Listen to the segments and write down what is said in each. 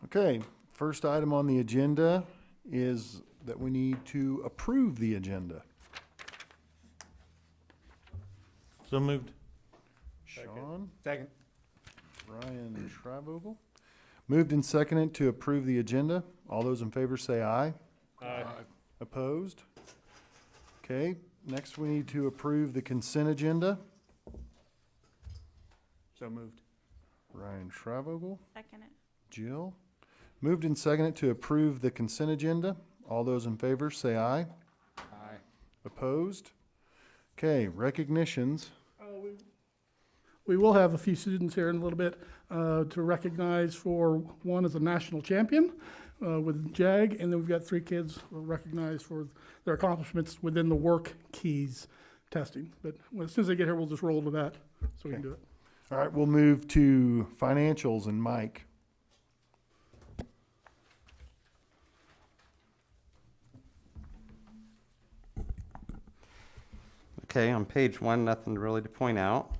Okay, first item on the agenda is that we need to approve the agenda. So moved. Sean, Second. Ryan Trivogel. Moved and seconded to approve the agenda. All those in favor say aye. Aye. Opposed? Okay, next we need to approve the consent agenda. So moved. Ryan Trivogel, Second it. Jill. Moved and seconded to approve the consent agenda. All those in favor say aye. Aye. Opposed? Okay, recognitions. We will have a few students here in a little bit to recognize for one as a national champion with JAG, and then we've got 3 kids recognized for their accomplishments within the work keys testing. But as soon as they get here, we'll just roll to that so we can do it. All right, we'll move to financials and Mike. Okay, on page 1, nothing really to point out.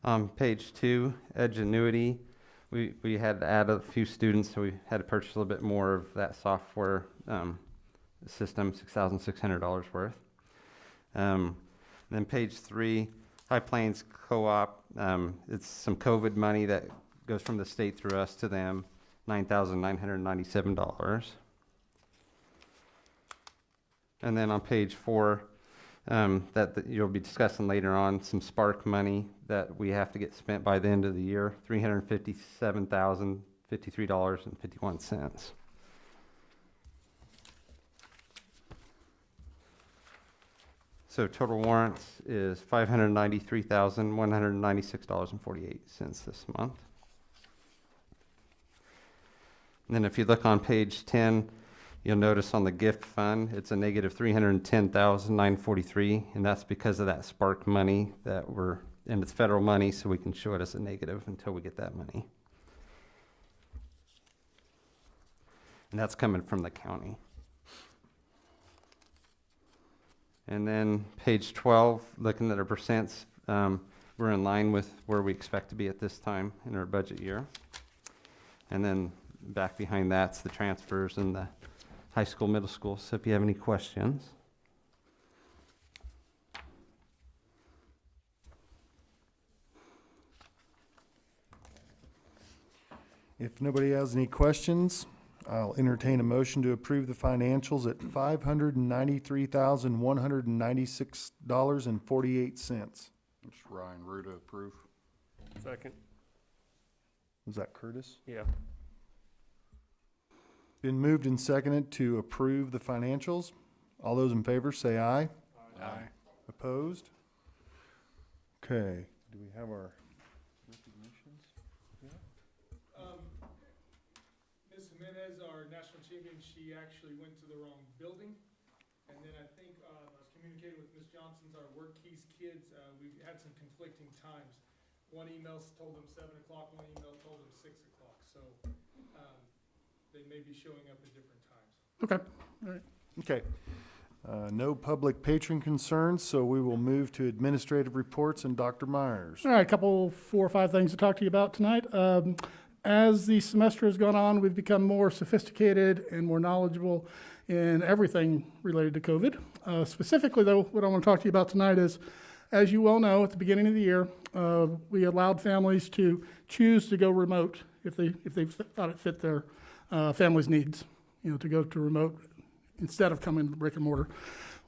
On page 2, Edgenuity, we had to add a few students, so we had to purchase a little bit more of that software system, $6,600 worth. Then page 3, High Plains Co-op, it's some COVID money that goes from the state through us to them, $9,997. And then on page 4, that you'll be discussing later on, some Spark money that we have to get spent by the end of the year, $357,053.51. So total warrants is $593,196.48 this month. And then if you look on page 10, you'll notice on the gift fund, it's a negative $310,943, and that's because of that Spark money and it's federal money, so we can show it as a negative until we get that money. And that's coming from the county. And then page 12, looking at our percents, we're in line with where we expect to be at this time in our budget year. And then back behind that's the transfers and the high school, middle school. So if you have any questions. If nobody has any questions, I'll entertain a motion to approve the financials at $593,196.48. Mr. Ryan Ruda, approve. Second. Was that Curtis? Yeah. Been moved and seconded to approve the financials. All those in favor say aye. Aye. Opposed? Okay, do we have our recognitions? Ms. Jimenez, our national champion, she actually went to the wrong building. And then I think I was communicating with Ms. Johnson's, our work keys kids. We had some conflicting times. One email told them 7 o'clock, one email told them 6 o'clock. So they may be showing up at different times. Okay, all right. Okay. No public patron concerns, so we will move to administrative reports and Dr. Myers. All right, a couple, 4 or 5 things to talk to you about tonight. As the semester has gone on, we've become more sophisticated and more knowledgeable in everything related to COVID. Specifically, though, what I want to talk to you about tonight is, as you well know, at the beginning of the year, we allowed families to choose to go remote if they thought it fit their family's needs, to go to remote instead of coming to brick and mortar.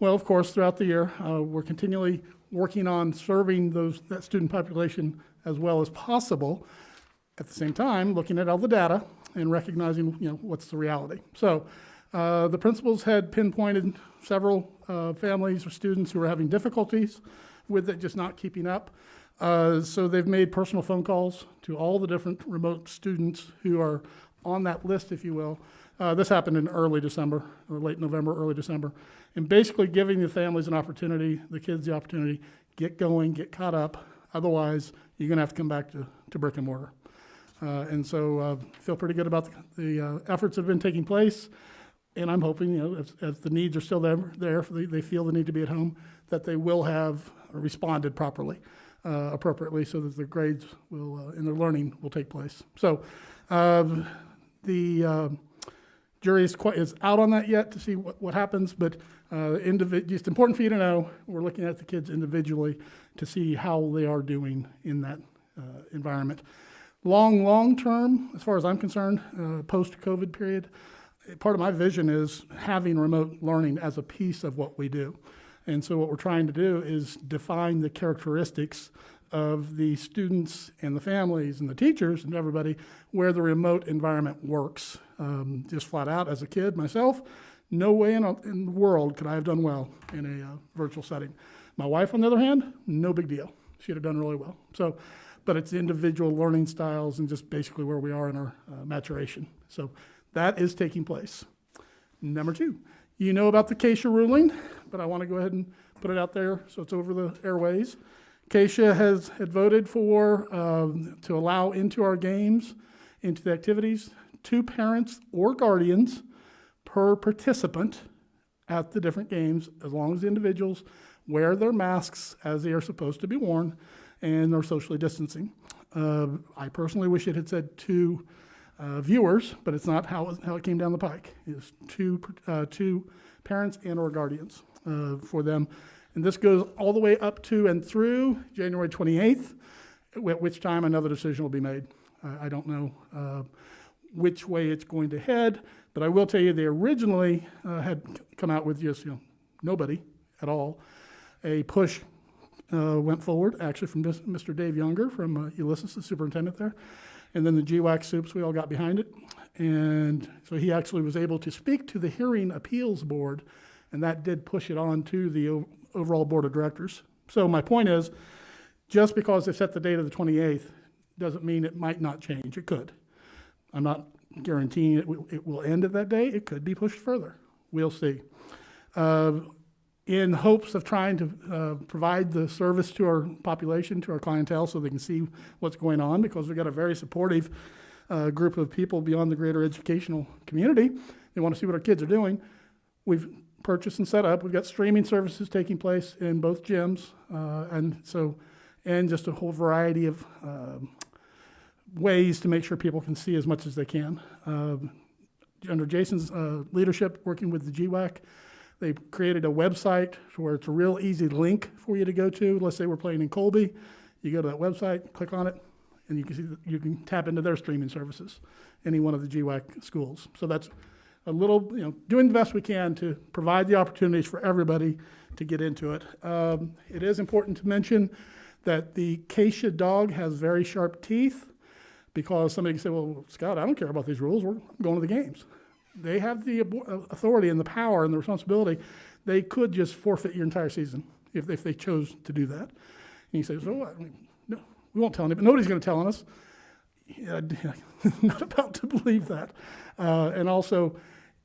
Well, of course, throughout the year, we're continually working on serving that student population as well as possible. At the same time, looking at all the data and recognizing, what's the reality. So the principals had pinpointed several families or students who were having difficulties with it, just not keeping up. So they've made personal phone calls to all the different remote students who are on that list, if you will. This happened in early December, or late November, early December. And basically giving the families an opportunity, the kids the opportunity, get going, get caught up. Otherwise, you're gonna have to come back to brick and mortar. And so feel pretty good about the efforts that have been taking place. And I'm hoping, as the needs are still there, they feel the need to be at home, that they will have responded properly. appropriately so that their grades will, and their learning will take place. So the jury is out on that yet to see what happens, but just important for you to know, we're looking at the kids individually to see how they are doing in that environment. Long term, as far as I'm concerned, post-COVID period, part of my vision is having remote learning as a piece of what we do. And so what we're trying to do is define the characteristics of the students and the families and the teachers and everybody where the remote environment works. Just flat out, as a kid myself, no way in the world could I have done well in a virtual setting. My wife, on the other hand, no big deal. She'd have done really well. So, but it's individual learning styles and just basically where we are in our maturation. So that is taking place. Number 2, you know about the Keisha ruling, but I want to go ahead and put it out there so it's over the airways. Keisha had voted for to allow into our games, into the activities, 2 parents or guardians per participant at the different games, as long as the individuals wear their masks as they are supposed to be worn and are socially distancing. I personally wish it had said 2 viewers, but it's not how it came down the pike. It's 2 parents and or guardians for them. And this goes all the way up to and through January 28th, at which time another decision will be made. I don't know which way it's going to head, but I will tell you they originally had come out with just nobody at all. A push went forward, actually from Mr. Dave Younger from Ulysses, the superintendent there. And then the GWAC soups, we all got behind it. And so he actually was able to speak to the hearing appeals board, and that did push it on to the overall board of directors. So my point is, just because they set the date of the 28th doesn't mean it might not change. It could. I'm not guaranteeing it will end at that day. It could be pushed further. We'll see. In hopes of trying to provide the service to our population, to our clientele, so they can see what's going on, because we've got a very supportive group of people beyond the greater educational community. They want to see what our kids are doing. We've purchased and set up. We've got streaming services taking place in both gyms, and just a whole variety of ways to make sure people can see as much as they can. Under Jason's leadership, working with the GWAC, they created a website where it's a real easy link for you to go to. Let's say we're playing in Colby. You go to that website, click on it, and you can see you can tap into their streaming services, any one of the GWAC schools. So that's a little, doing the best we can to provide the opportunities for everybody to get into it. It is important to mention that the Keisha dog has very sharp teeth, because somebody can say, well, Scott, I don't care about these rules. We're going to the games. They have the authority and the power and the responsibility. They could just forfeit your entire season if they chose to do that. And you say, so what? No, we won't tell anybody. Nobody's going to tell on us. Not about to believe that. And also,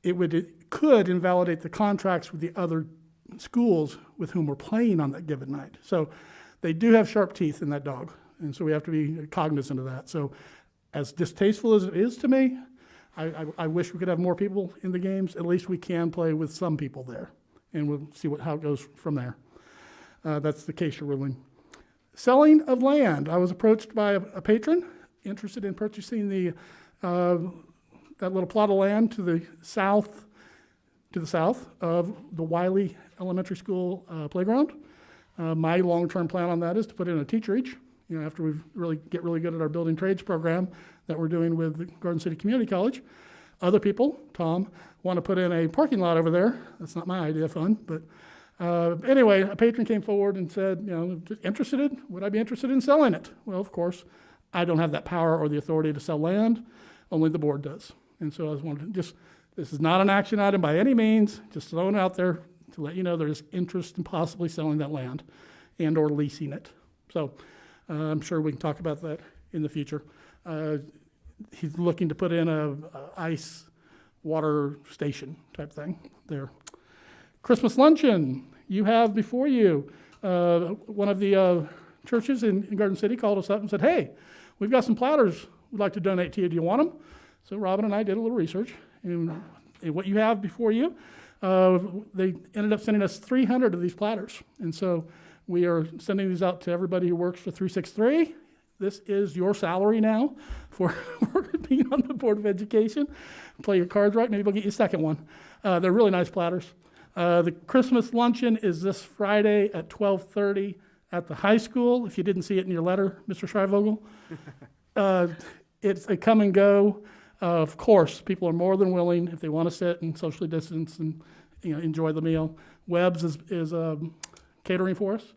it could invalidate the contracts with the other schools with whom we're playing on that given night. So they do have sharp teeth in that dog. And so we have to be cognizant of that. So as distasteful as it is to me, I wish we could have more people in the games. At least we can play with some people there, and we'll see how it goes from there. That's the Keisha ruling. Selling of land. I was approached by a patron interested in purchasing that little plot of land to the south of the Wiley Elementary School playground. My long-term plan on that is to put in a teacherage. After we get really good at our building trades program that we're doing with the Garden City Community College. Other people, Tom, want to put in a parking lot over there. That's not my idea of fun, but anyway, a patron came forward and said, would I be interested in selling it? Well, of course, I don't have that power or the authority to sell land. Only the board does. And so I was wanting to this is not an action item by any means, just throwing it out there to let you know there's interest in possibly selling that land and or leasing it. So I'm sure we can talk about that in the future. He's looking to put in a ice water station type thing there. Christmas luncheon. You have before you one of the churches in Garden City called us up and said, hey, we've got some platters we'd like to donate to you. Do you want them? So Robin and I did a little research. And what you have before you, they ended up sending us 300 of these platters. And so We are sending these out to everybody who works for 363. This is your salary now for being on the Board of Education. Play your cards right, maybe we'll get you a second one. They're really nice platters. The Christmas luncheon is this Friday at 12:30 at the high school. If you didn't see it in your letter, Mr. Schreivogel. It's a come and go. Of course, people are more than willing if they want to sit and socially distance and enjoy the meal. Webb's is catering for us.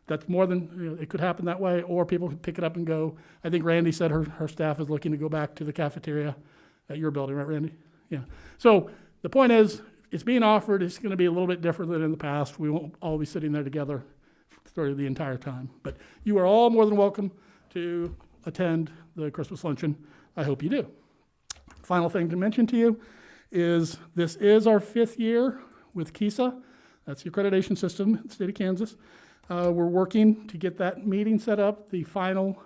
That's more than, it could happen that way, or people could pick it up and go. I think Randy said her staff is looking to go back to the cafeteria at your building, right, Randy? Yeah. So the point is, it's being offered. It's going to be a little bit different than in the past. We won't all be sitting there together for the entire time. But you are all more than welcome to attend the Christmas luncheon. I hope you do. Final thing to mention to you is this is our 5th year with KISA. That's the accreditation system in the state of Kansas. We're working to get that meeting set up, the final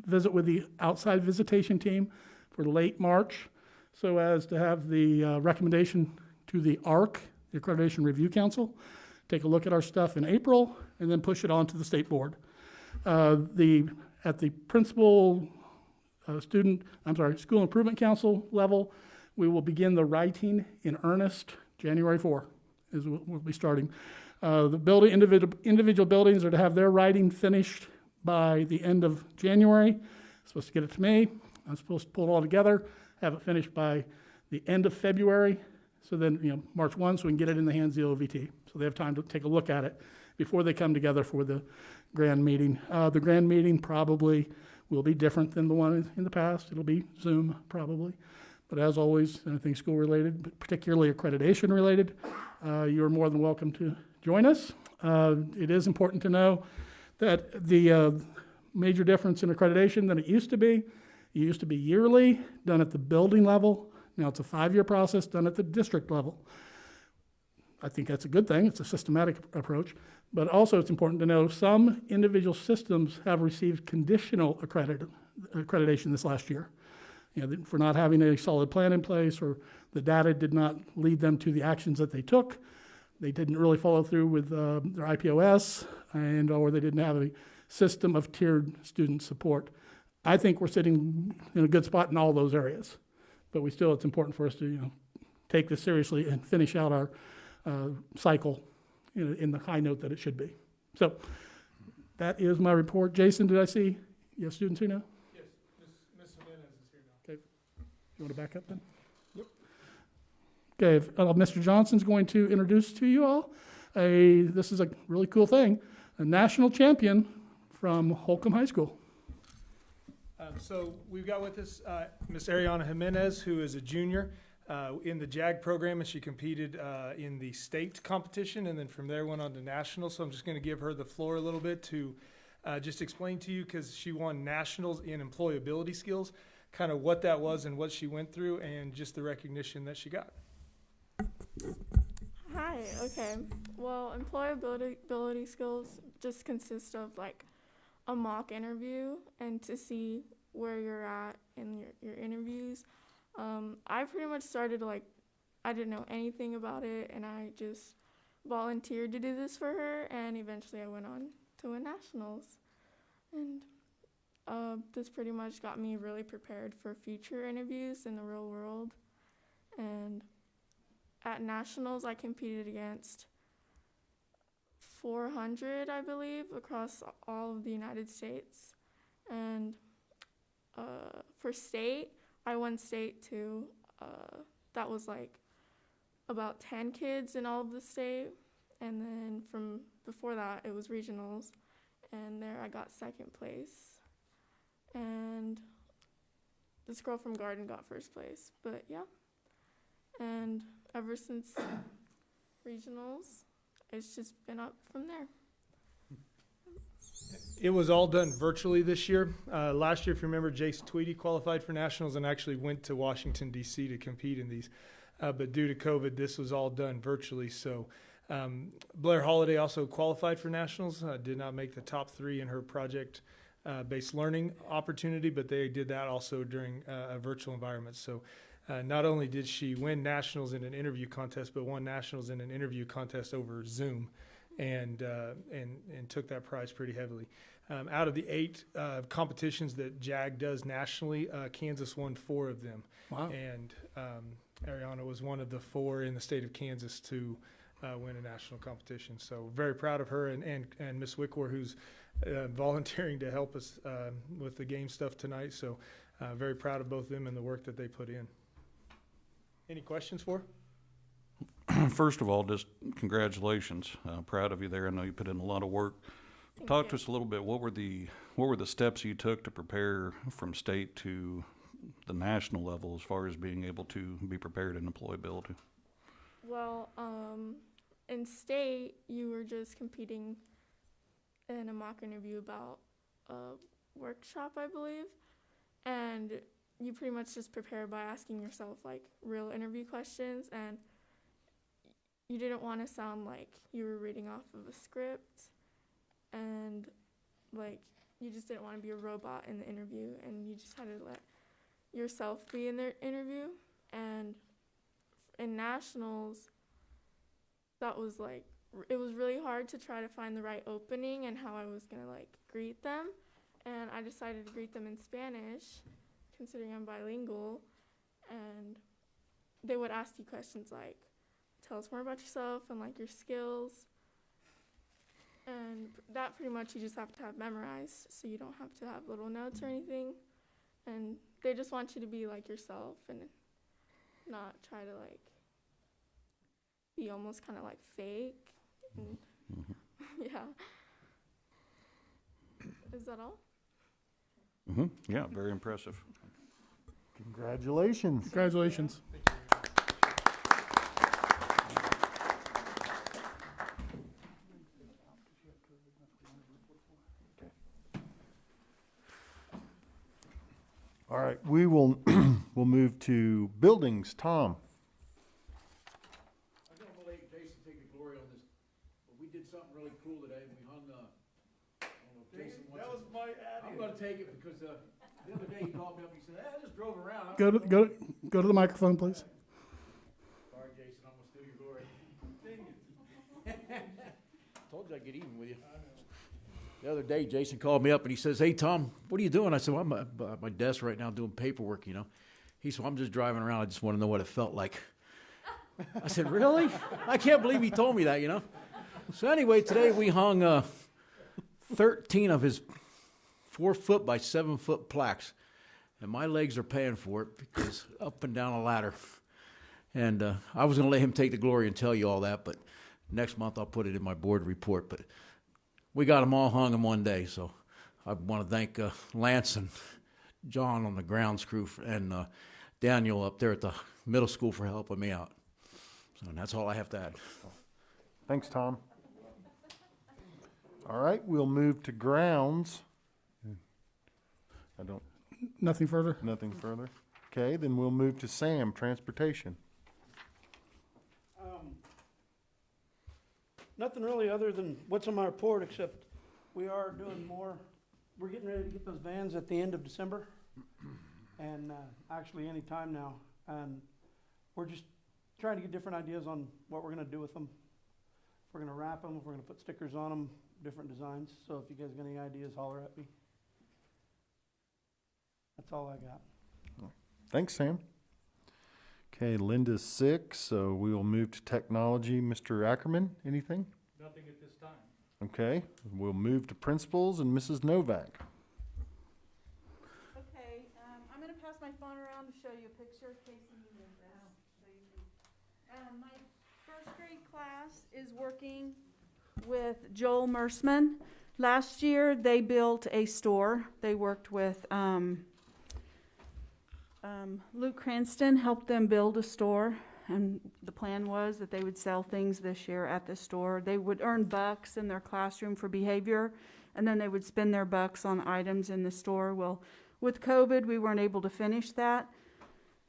visit with the outside visitation team for late March, so as to have the recommendation to the ARC, the Accreditation Review Council, take a look at our stuff in April, and then push it on to the state board. At the principal School Improvement Council level, we will begin the writing in earnest January 4 is what we'll be starting. The individual buildings are to have their writing finished by the end of January. Supposed to get it to me. I'm supposed to pull it all together, have it finished by the end of February. So then, March 1, so we can get it in the hands of the OVT. So they have time to take a look at it before they come together for the grand meeting. The grand meeting probably will be different than the one in the past. It'll be Zoom probably. But as always, anything school related, but particularly accreditation related, you're more than welcome to join us. It is important to know that the major difference in accreditation than it used to be yearly, done at the building level. Now it's a 5-year process done at the district level. I think that's a good thing. It's a systematic approach. But also it's important to know some individual systems have received conditional accreditation this last year. For not having a solid plan in place, or the data did not lead them to the actions that they took. They didn't really follow through with their IPOS, or they didn't have a system of tiered student support. I think we're sitting in a good spot in all those areas, but it's important for us to take this seriously and finish out our cycle in the high note that it should be. So that is my report. Jason, did I see you have students here now? Yes, Ms. Jimenez is here now. You want to back up then? Yep. Okay, Mr. Johnson's going to introduce to you all this is a really cool thing, a national champion from Holcomb High School. So we've got with us Miss Ariana Jimenez, who is a junior in the JAG program, and she competed in the state competition, and then from there went on to nationals. So I'm just going to give her the floor a little bit to just explain to you, because she won nationals in employability skills, kind of what that was and what she went through, and just the recognition that she got. Hi, okay. Well, employability skills just consist of like a mock interview and to see where you're at in your interviews. I pretty much started I didn't know anything about it, and I just volunteered to do this for her, and eventually I went on to win nationals. And this pretty much got me really prepared for future interviews in the real world. And at nationals, I competed against 400, I believe, across all of the United States. And for state, I won state too. That was about 10 kids in all of the state. And then from before that, it was regionals. And there I got 2nd place. And this girl from Garden got 1st place. But yeah. And ever since regionals, it's just been up from there. It was all done virtually this year. Last year, if you remember, Jace Tweedy qualified for nationals and actually went to Washington, D.C. to compete in these. But due to COVID, this was all done virtually. So Blair Holiday also qualified for nationals, did not make the top 3 in her project-based learning opportunity, but they did that also during a virtual environment. So not only did she win nationals in an interview contest, but won nationals in an interview contest over Zoom. and took that prize pretty heavily. Out of the 8 competitions that JAG does nationally, Kansas won 4 of them. Wow. And Ariana was one of the 4 in the state of Kansas to win a national competition. So very proud of her and Miss Wickwar, who's volunteering to help us with the game stuff tonight. So very proud of both of them and the work that they put in. Any questions for her? First of all, just congratulations. Proud of you there. I know you put in a lot of work. Thank Talk you. to us a little bit. What were the steps you took to prepare from state to the national level as far as being able to be prepared in employability? Well, in state, you were just competing in a mock interview about a workshop, I believe, and you pretty much just prepare by asking yourself like real interview questions, and you didn't want to sound like you were reading off of a script, and like you just didn't want to be a robot in the interview, and you just had to let yourself be in the interview. And in nationals, that was like, it was really hard to try to find the right opening and how I was gonna like greet them, and I decided to greet them in Spanish, considering I'm bilingual. And they would ask you questions like, tell us more about yourself and like your skills, and that pretty much you just have to have memorized, so you don't have to have little notes or anything. And they just want you to be like yourself and not try to like be almost kind of like fake. And yeah. Is that all? Yeah, very impressive. Congratulations. Congratulations. All right, we will we'll move to buildings. Tom. I'm gonna let Jason take the glory on this, but we did something really cool today. We hung, I don't know if Jason wants it. my attitude. I'm gonna take it because, the other day he called me up, he said, I just drove around. Go to the microphone, please. Sorry, Jason, I'm gonna steal your glory. Told you I'd get even with you. The other day, Jason called me up and he says, hey, Tom, what are you doing? I said, well, I'm at my desk right now doing paperwork, you know. He said, well, I'm just driving around. I just want to know what it felt like. I said, really? I can't believe he told me that, you know. So anyway, today we hung 13 of his 4-foot by 7-foot plaques. And my legs are paying for it because up and down a ladder. And I was going to let him take the glory and tell you all that, but next month I'll put it in my board report. But we got them all hung in one day, so I want to thank Lance and John on the grounds crew and Daniel up there at the middle school for helping me out. So that's all I have to add. Thanks, Tom. All right, we'll move to grounds. Nothing further? Nothing further. Okay, then we'll move to Sam, transportation. Nothing really other than what's on my report, except we are doing more. We're getting ready to get those vans at the end of December, and actually any time now. And we're just trying to get different ideas on what we're going to do with them. If we're going to wrap them, if we're going to put stickers on them, different designs. So if you guys got any ideas, holler at me. That's all I got. Thanks, Sam. Okay, Linda's sick, so we will move to technology. Mr. Ackerman, anything? Nothing at this time. Okay, we'll move to principals and Mrs. Novak. Okay, I'm gonna pass my phone around to show you a picture. Casey, you move that. So you can. My first grade class is working with Joel Mersman. Last year, they built a store. They worked with, Luke Cranston helped them build a store, and the plan was that they would sell things this year at the store. They would earn bucks in their classroom for behavior, and then they would spend their bucks on items in the store. Well, with COVID, we weren't able to finish that.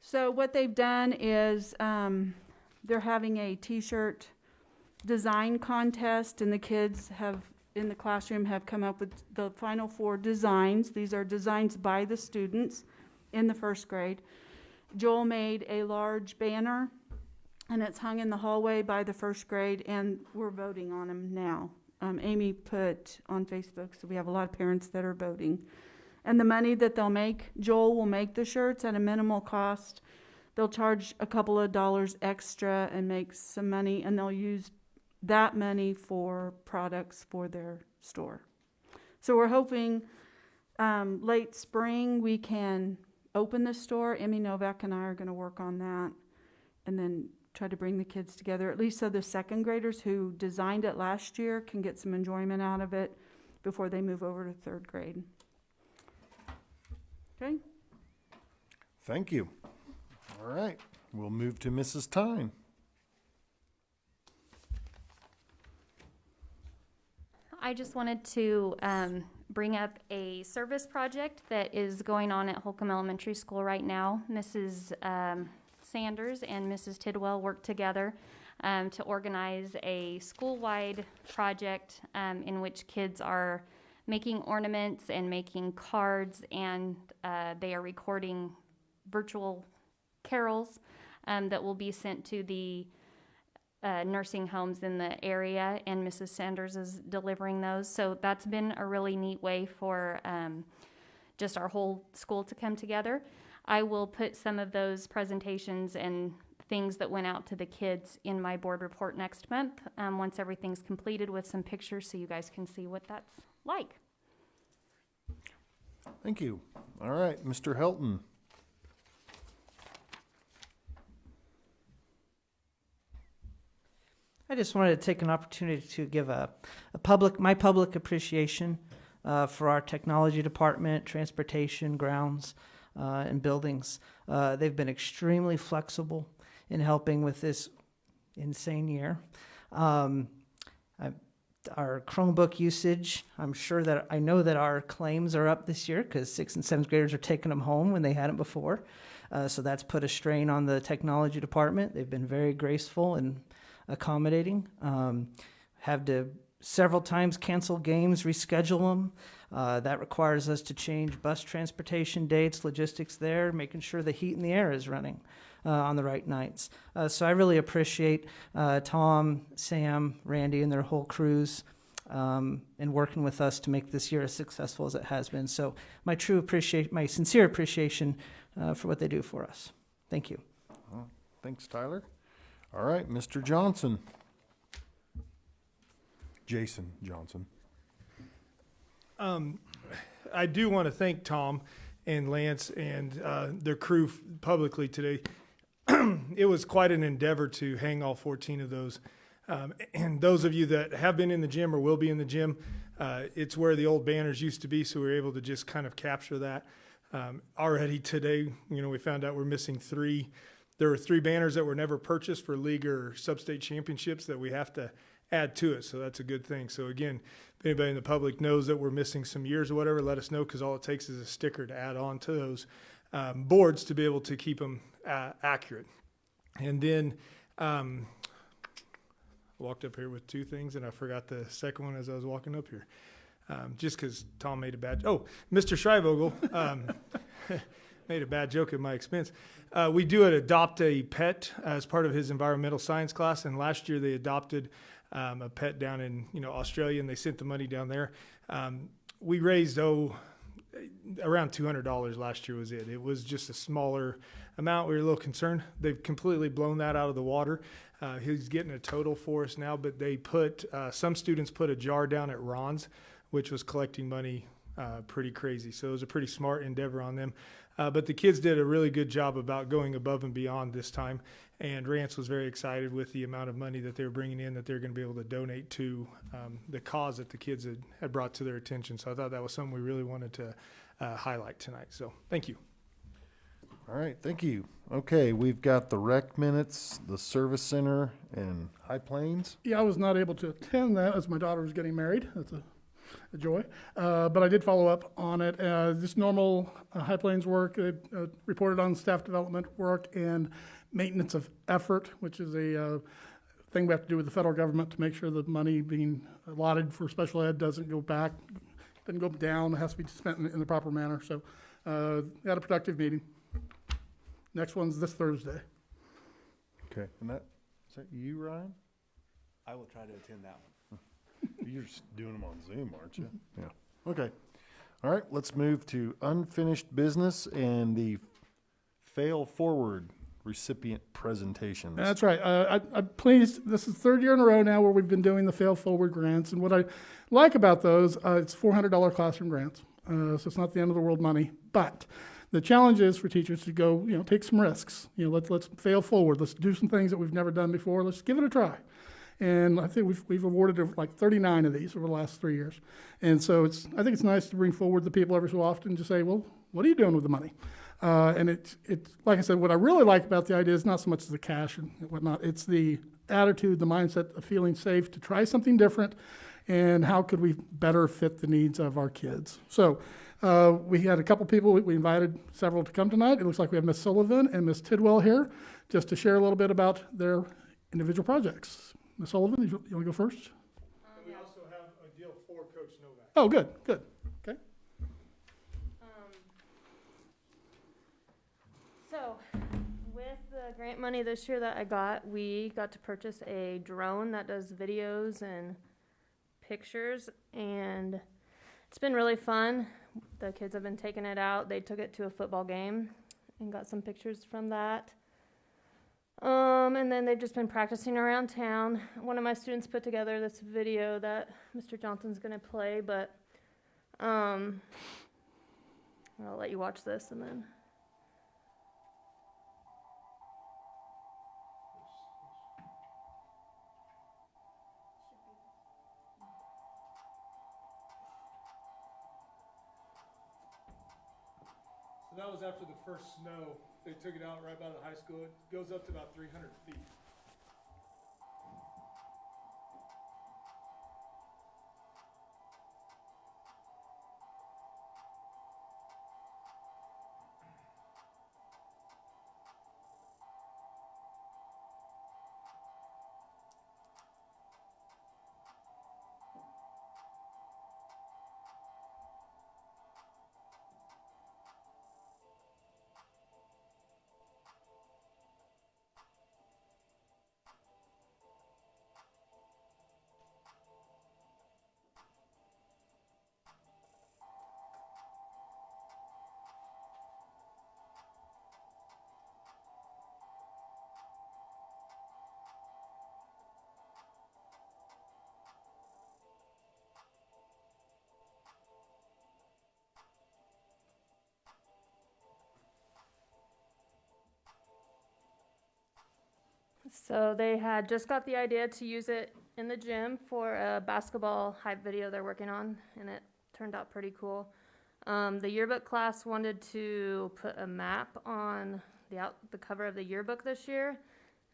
So what they've done is they're having a t-shirt design contest, and the kids in the classroom have come up with the final 4 designs. These are designs by the students in the first grade. Joel made a large banner And it's hung in the hallway by the first grade, and we're voting on them now. Amy put on Facebook, so we have a lot of parents that are voting. And the money that they'll make, Joel will make the shirts at a minimal cost. They'll charge a couple of dollars extra and make some money, and they'll use that money for products for their store. So we're hoping late spring we can open the store. Emmy Novak and I are going to work on that, and then try to bring the kids together, at least so the second graders who designed it last year can get some enjoyment out of it before they move over to third grade. Okay? Thank you. All right, we'll move to Mrs. Tyne. I just wanted to bring up a service project that is going on at Holcomb Elementary School right now. Mrs. Sanders and Mrs. Tidwell worked together to organize a school-wide project in which kids are making ornaments and making cards, and they are recording virtual carols that will be sent to the nursing homes in the area, and Mrs. Sanders is delivering those. So that's been a really neat way for just our whole school to come together. I will put some of those presentations and things that went out to the kids in my board report next month, once everything's completed, with some pictures so you guys can see what that's like. Thank you. All right, Mr. Helton. I just wanted to take an opportunity to give my public appreciation for our technology department, transportation, grounds, and buildings. They've been extremely flexible in helping with this insane year. Our Chromebook usage, I know that our claims are up this year because 6th and 7th graders are taking them home when they hadn't before. So that's put a strain on the technology department. They've been very graceful and accommodating. Have to several times cancel games, reschedule them. That requires us to change bus transportation dates, logistics there, making sure the heat and the air is running on the right nights. So I really appreciate Tom, Sam, Randy, and their whole crews and working with us to make this year as successful as it has been. So my sincere appreciation for what they do for us. Thank you. Thanks, Tyler. All right, Mr. Johnson. Jason Johnson. I do want to thank Tom and Lance and their crew publicly today. It was quite an endeavor to hang all 14 of those. And those of you that have been in the gym or will be in the gym, it's where the old banners used to be, so we were able to just kind of capture that. Already today, we found out we're missing 3. There were 3 banners that were never purchased for league or sub-state championships that we have to add to it, so that's a good thing. So again, if anybody in the public knows that we're missing some years or whatever, let us know, because all it takes is a sticker to add on to those boards to be able to keep them accurate. And then I walked up here with 2 things, and I forgot the second one as I was walking up here, just because Tom made a bad. Oh, Mr. Schreivogel made a bad joke at my expense. We do adopt a pet as part of his environmental science class, and last year they adopted a pet down in Australia, and they sent the money down there. We raised around $200 last year was it. It was just a smaller amount. We were a little concerned. They've completely blown that out of the water. He's getting a total for us now, but they put some students put a jar down at Ron's, which was collecting money pretty crazy. So it was a pretty smart endeavor on them. But the kids did a really good job about going above and beyond this time. And Rance was very excited with the amount of money that they were bringing in that they're going to be able to donate to the cause that the kids had brought to their attention. So I thought that was something we really wanted to highlight tonight. So thank you. All right, thank you. Okay, we've got the rec minutes, the service center, and High Plains. Yeah, I was not able to attend that as my daughter was getting married. That's a joy. But I did follow up on it. Just normal High Plains work. They reported on staff development work and maintenance of effort, which is a thing we have to do with the federal government to make sure the money being allotted for special ed doesn't go back, doesn't go down. It has to be spent in the proper manner. So we had a productive meeting. Next one's this Thursday. Okay, and that Is that you, Ryan? I will try to attend that one. You're just doing them on Zoom, aren't you? Yeah. Okay. All right, let's move to unfinished business and the fail forward recipient presentations. That's right. I'm pleased. This is the third year in a row now where we've been doing the Fail Forward grants. And what I like about those, it's $400 classroom grants. So it's not the end of the world money. But the challenge is for teachers to go, take some risks. Let's fail forward. Let's do some things that we've never done before. Let's give it a try. And I think we've awarded like 39 of these over the last 3 years. And so I think it's nice to bring forward the people every so often to say, well, what are you doing with the money? And it's like I said, what I really like about the idea is not so much the cash and whatnot. It's the attitude, the mindset of feeling safe to try something different, and how could we better fit the needs of our kids. So we had a couple people. We invited several to come tonight. It looks like we have Miss Sullivan and Miss Tidwell here just to share a little bit about their individual projects. Ms. Sullivan, you want to go first? And we also have a deal for Coach Novak. Oh, good. Okay. So, with the grant money this year that I got, we got to purchase a drone that does videos and pictures, and it's been really fun. The kids have been taking it out. They took it to a football game and got some pictures from that. And then they've just been practicing around town. One of my students put together this video that Mr. Johnson's going to play, but I'll let you watch this and then. So that was after the first snow. They took it out right by the high school. It goes up to about 300 feet. So they had just got the idea to use it in the gym for a basketball hype video they're working on, and it turned out pretty cool. The yearbook class wanted to put a map on the cover of the yearbook this year,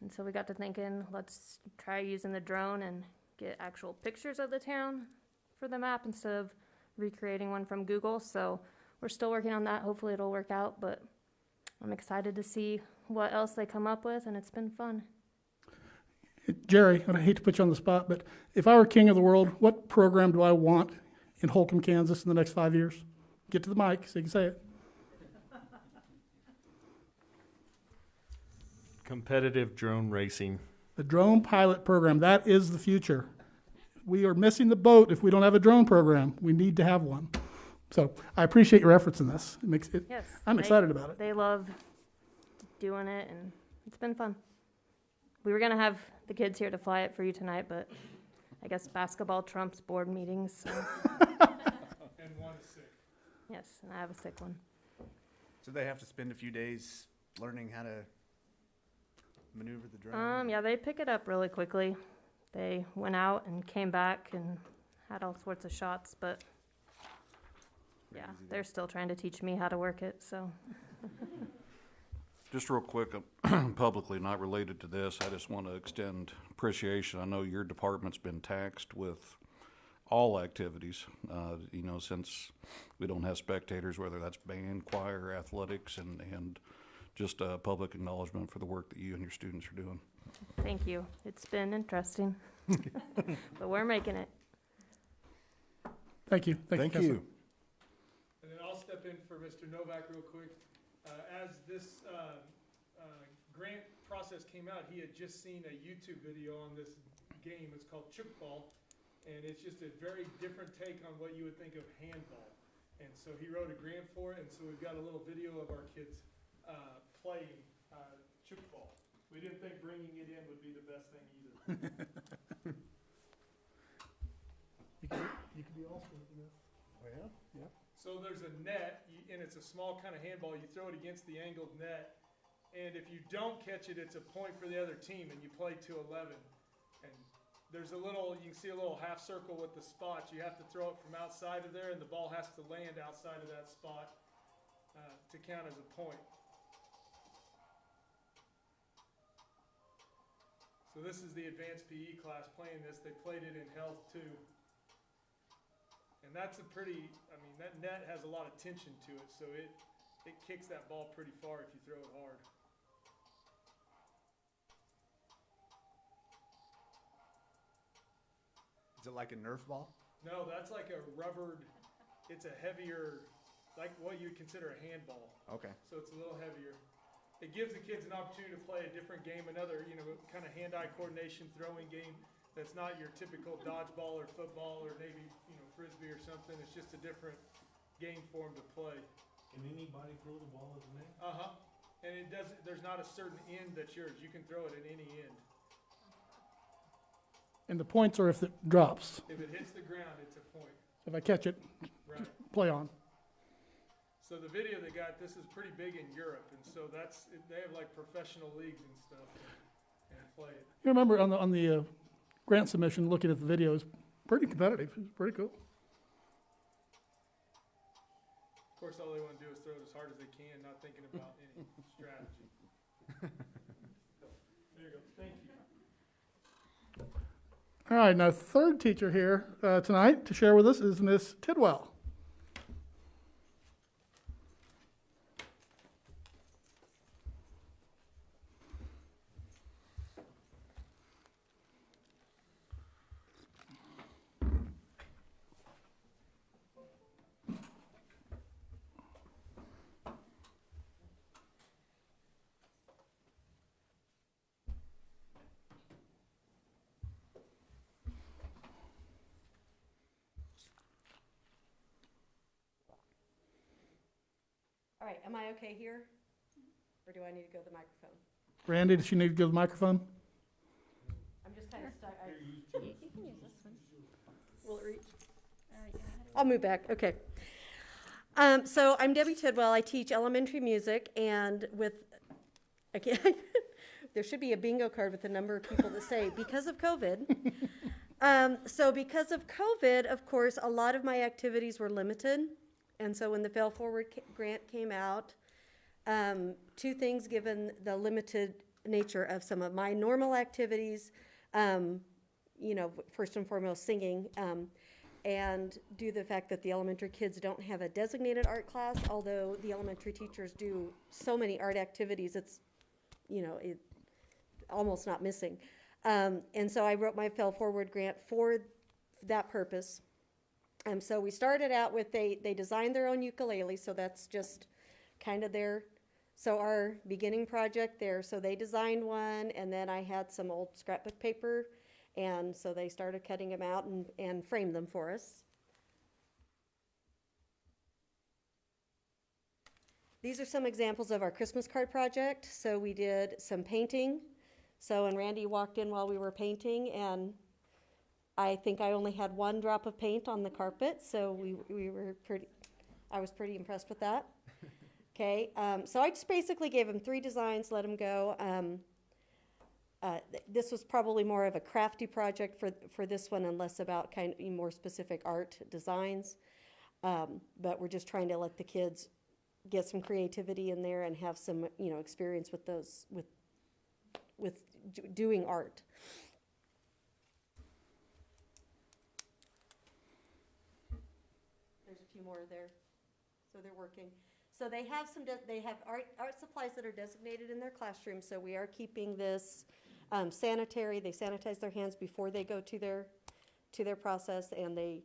and so we got to thinking, let's try using the drone and get actual pictures of the town for the map instead of recreating one from Google. So we're still working on that. Hopefully it'll work out, but I'm excited to see what else they come up with, and it's been fun. Jerry, and I hate to put you on the spot, but if I were king of the world, what program do I want in Holcomb, Kansas in the next 5 years? Get to the mic so you can say it. Competitive drone racing. The drone pilot program, that is the future. We are missing the boat if we don't have a drone program. We need to have one. So I appreciate your efforts in this. Yes, I'm excited about it. They love doing it, and it's been fun. We were going to have the kids here to fly it for you tonight, but I guess basketball trumps board meetings. So. And one is sick. Yes, and I have a sick one. So they have to spend a few days learning how to maneuver the drone? Yeah, they pick it up really quickly. They went out and came back and had all sorts of shots, but yeah, they're still trying to teach me how to work it, so. Just real quick, publicly, not related to this, I just want to extend appreciation. I know your department's been taxed with all activities, since we don't have spectators, whether that's band, choir, athletics, and just a public acknowledgement for the work that you and your students are doing. Thank you. It's been interesting, but we're making it. Thank you. Thank Counselor. you. And then I'll step in for Mr. Novak real quick. As this grant process process came out, he had just seen a YouTube video on this game. It's called Chook Ball, and it's just a very different take on what you would think of handball. And so he wrote a grant for it, and so we've got a little video of our kids playing Chook Ball. We didn't think bringing it in would be the best thing either. You could be all sports, I guess. Well, Yeah. So there's a net, and it's a small kind of handball. You throw it against the angled net, and if you don't catch it, it's a point for the other team, and you play to 11. And there's a little, you can see a little half circle with the spots. You have to throw it from outside of there, and the ball has to land outside of that spot to count as a point. So this is the advanced PE class playing this. They played it in health too. And that's a pretty, I mean, that net has a lot of tension to it, so it kicks that ball pretty far if you throw it hard. Is it like a Nerf ball? No, that's like a rubbered, it's a heavier, like what you would consider a handball. Okay. So it's a little heavier. It gives the kids an opportunity to play a different game, another, kind of hand-eye coordination throwing game that's not your typical dodgeball or football or maybe, frisbee or something. It's just a different game for them to play. Can anybody throw the ball at the net? Uh-huh. And it doesn't, there's not a certain end that's yours. You can throw it at any end. And the points are if it drops. If it hits the ground, it's a point. If I catch it, Right. play on. So the video they got, this is pretty big in Europe, and so they have like professional leagues and stuff and play it. You remember on the grant submission, looking at the video is pretty competitive. It's pretty cool. Of course, all they want to do is throw it as hard as they can, not thinking about any strategy. There you go. Thank you. All right, now third teacher here tonight to share with us is Miss Tidwell. All right, am I okay here? Or do I need to go to the microphone? Randy, does she need to go to the microphone? I'm just kind of stuck. You can use this one. Will it reach? Yeah. I'll move back, okay. So I'm Debbie Tidwell. I teach elementary music, and again, there should be a bingo card with the number of people that say, because of COVID. So because of COVID, of course, a lot of my activities were limited. And so when the Fail Forward grant came out, two things given the limited nature of some of my normal activities, first and foremost singing, and due to the fact that the elementary kids don't have a designated art class, although the elementary teachers do so many art activities, it's, it almost not missing. And so I wrote my Fail Forward grant for that purpose. So we started out with, they designed their own ukulele, so that's just kind of our beginning project there. So they designed one, and then I had some old scrapbook paper, and so they started cutting them out and framed them for us. These are some examples of our Christmas card project. So we did some painting. And Randy walked in while we were painting, and I think I only had one drop of paint on the carpet, so I was pretty impressed with that. Okay, so I just basically gave him 3 designs, let him go. This was probably more of a crafty project for this one and less about kind of more specific art designs. But we're just trying to let the kids get some creativity in there and have some, experience with those, with doing art. There's a few more there, so they're working. So they have art supplies that are designated in their classroom. So we are keeping this sanitary. They sanitize their hands before they go to their process, and they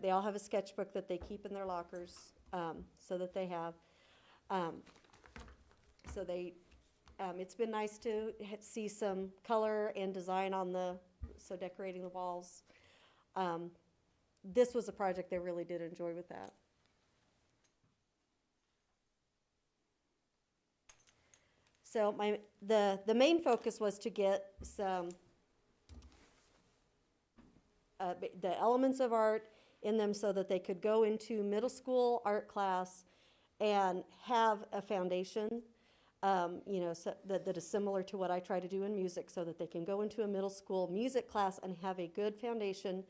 all have a sketchbook that they keep in their lockers, so that they have. So It's been nice to see some color and design on decorating the walls. This was a project they really did enjoy with that. So the main focus was to get some the elements of art in them so that they could go into middle school art class and have a foundation, so that is similar to what I try to do in music, so that they can go into a middle school music class and have a good foundation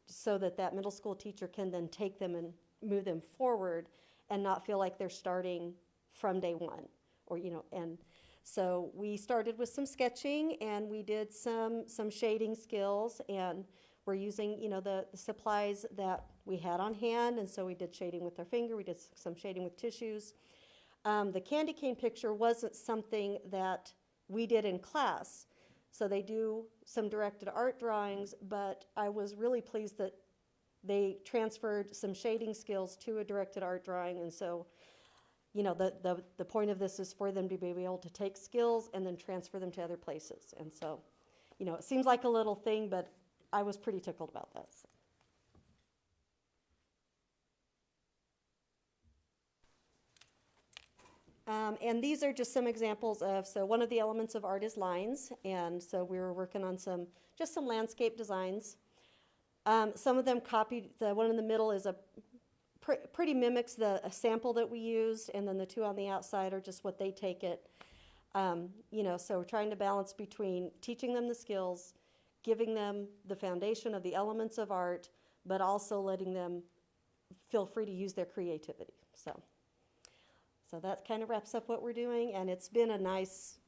so that that middle school teacher can then take them and move them forward and not feel like they're starting from day one. And so we started with some sketching, and we did some shading skills, and we're using, the supplies that we had on hand, and so we did shading with our finger, we did some shading with tissues. The candy cane picture wasn't something that we did in class, so they do some directed art drawings, but I was really pleased that they transferred some shading skills to a directed art drawing, and so the point of this is for them to be able to take skills and then transfer them to other places. And so, it seems like a little thing, but I was pretty tickled about that. And these are just some examples of, so one of the elements of art is lines, and so we were working on some landscape designs. Some of them copied, the one in the middle is pretty mimics a sample that we used, and then the two on the outside are just what they take it. So we're trying to balance between teaching them the skills, giving them the foundation of the elements of art, but also letting them feel free to use their creativity. So that kind of wraps up what we're doing, and it's been a nice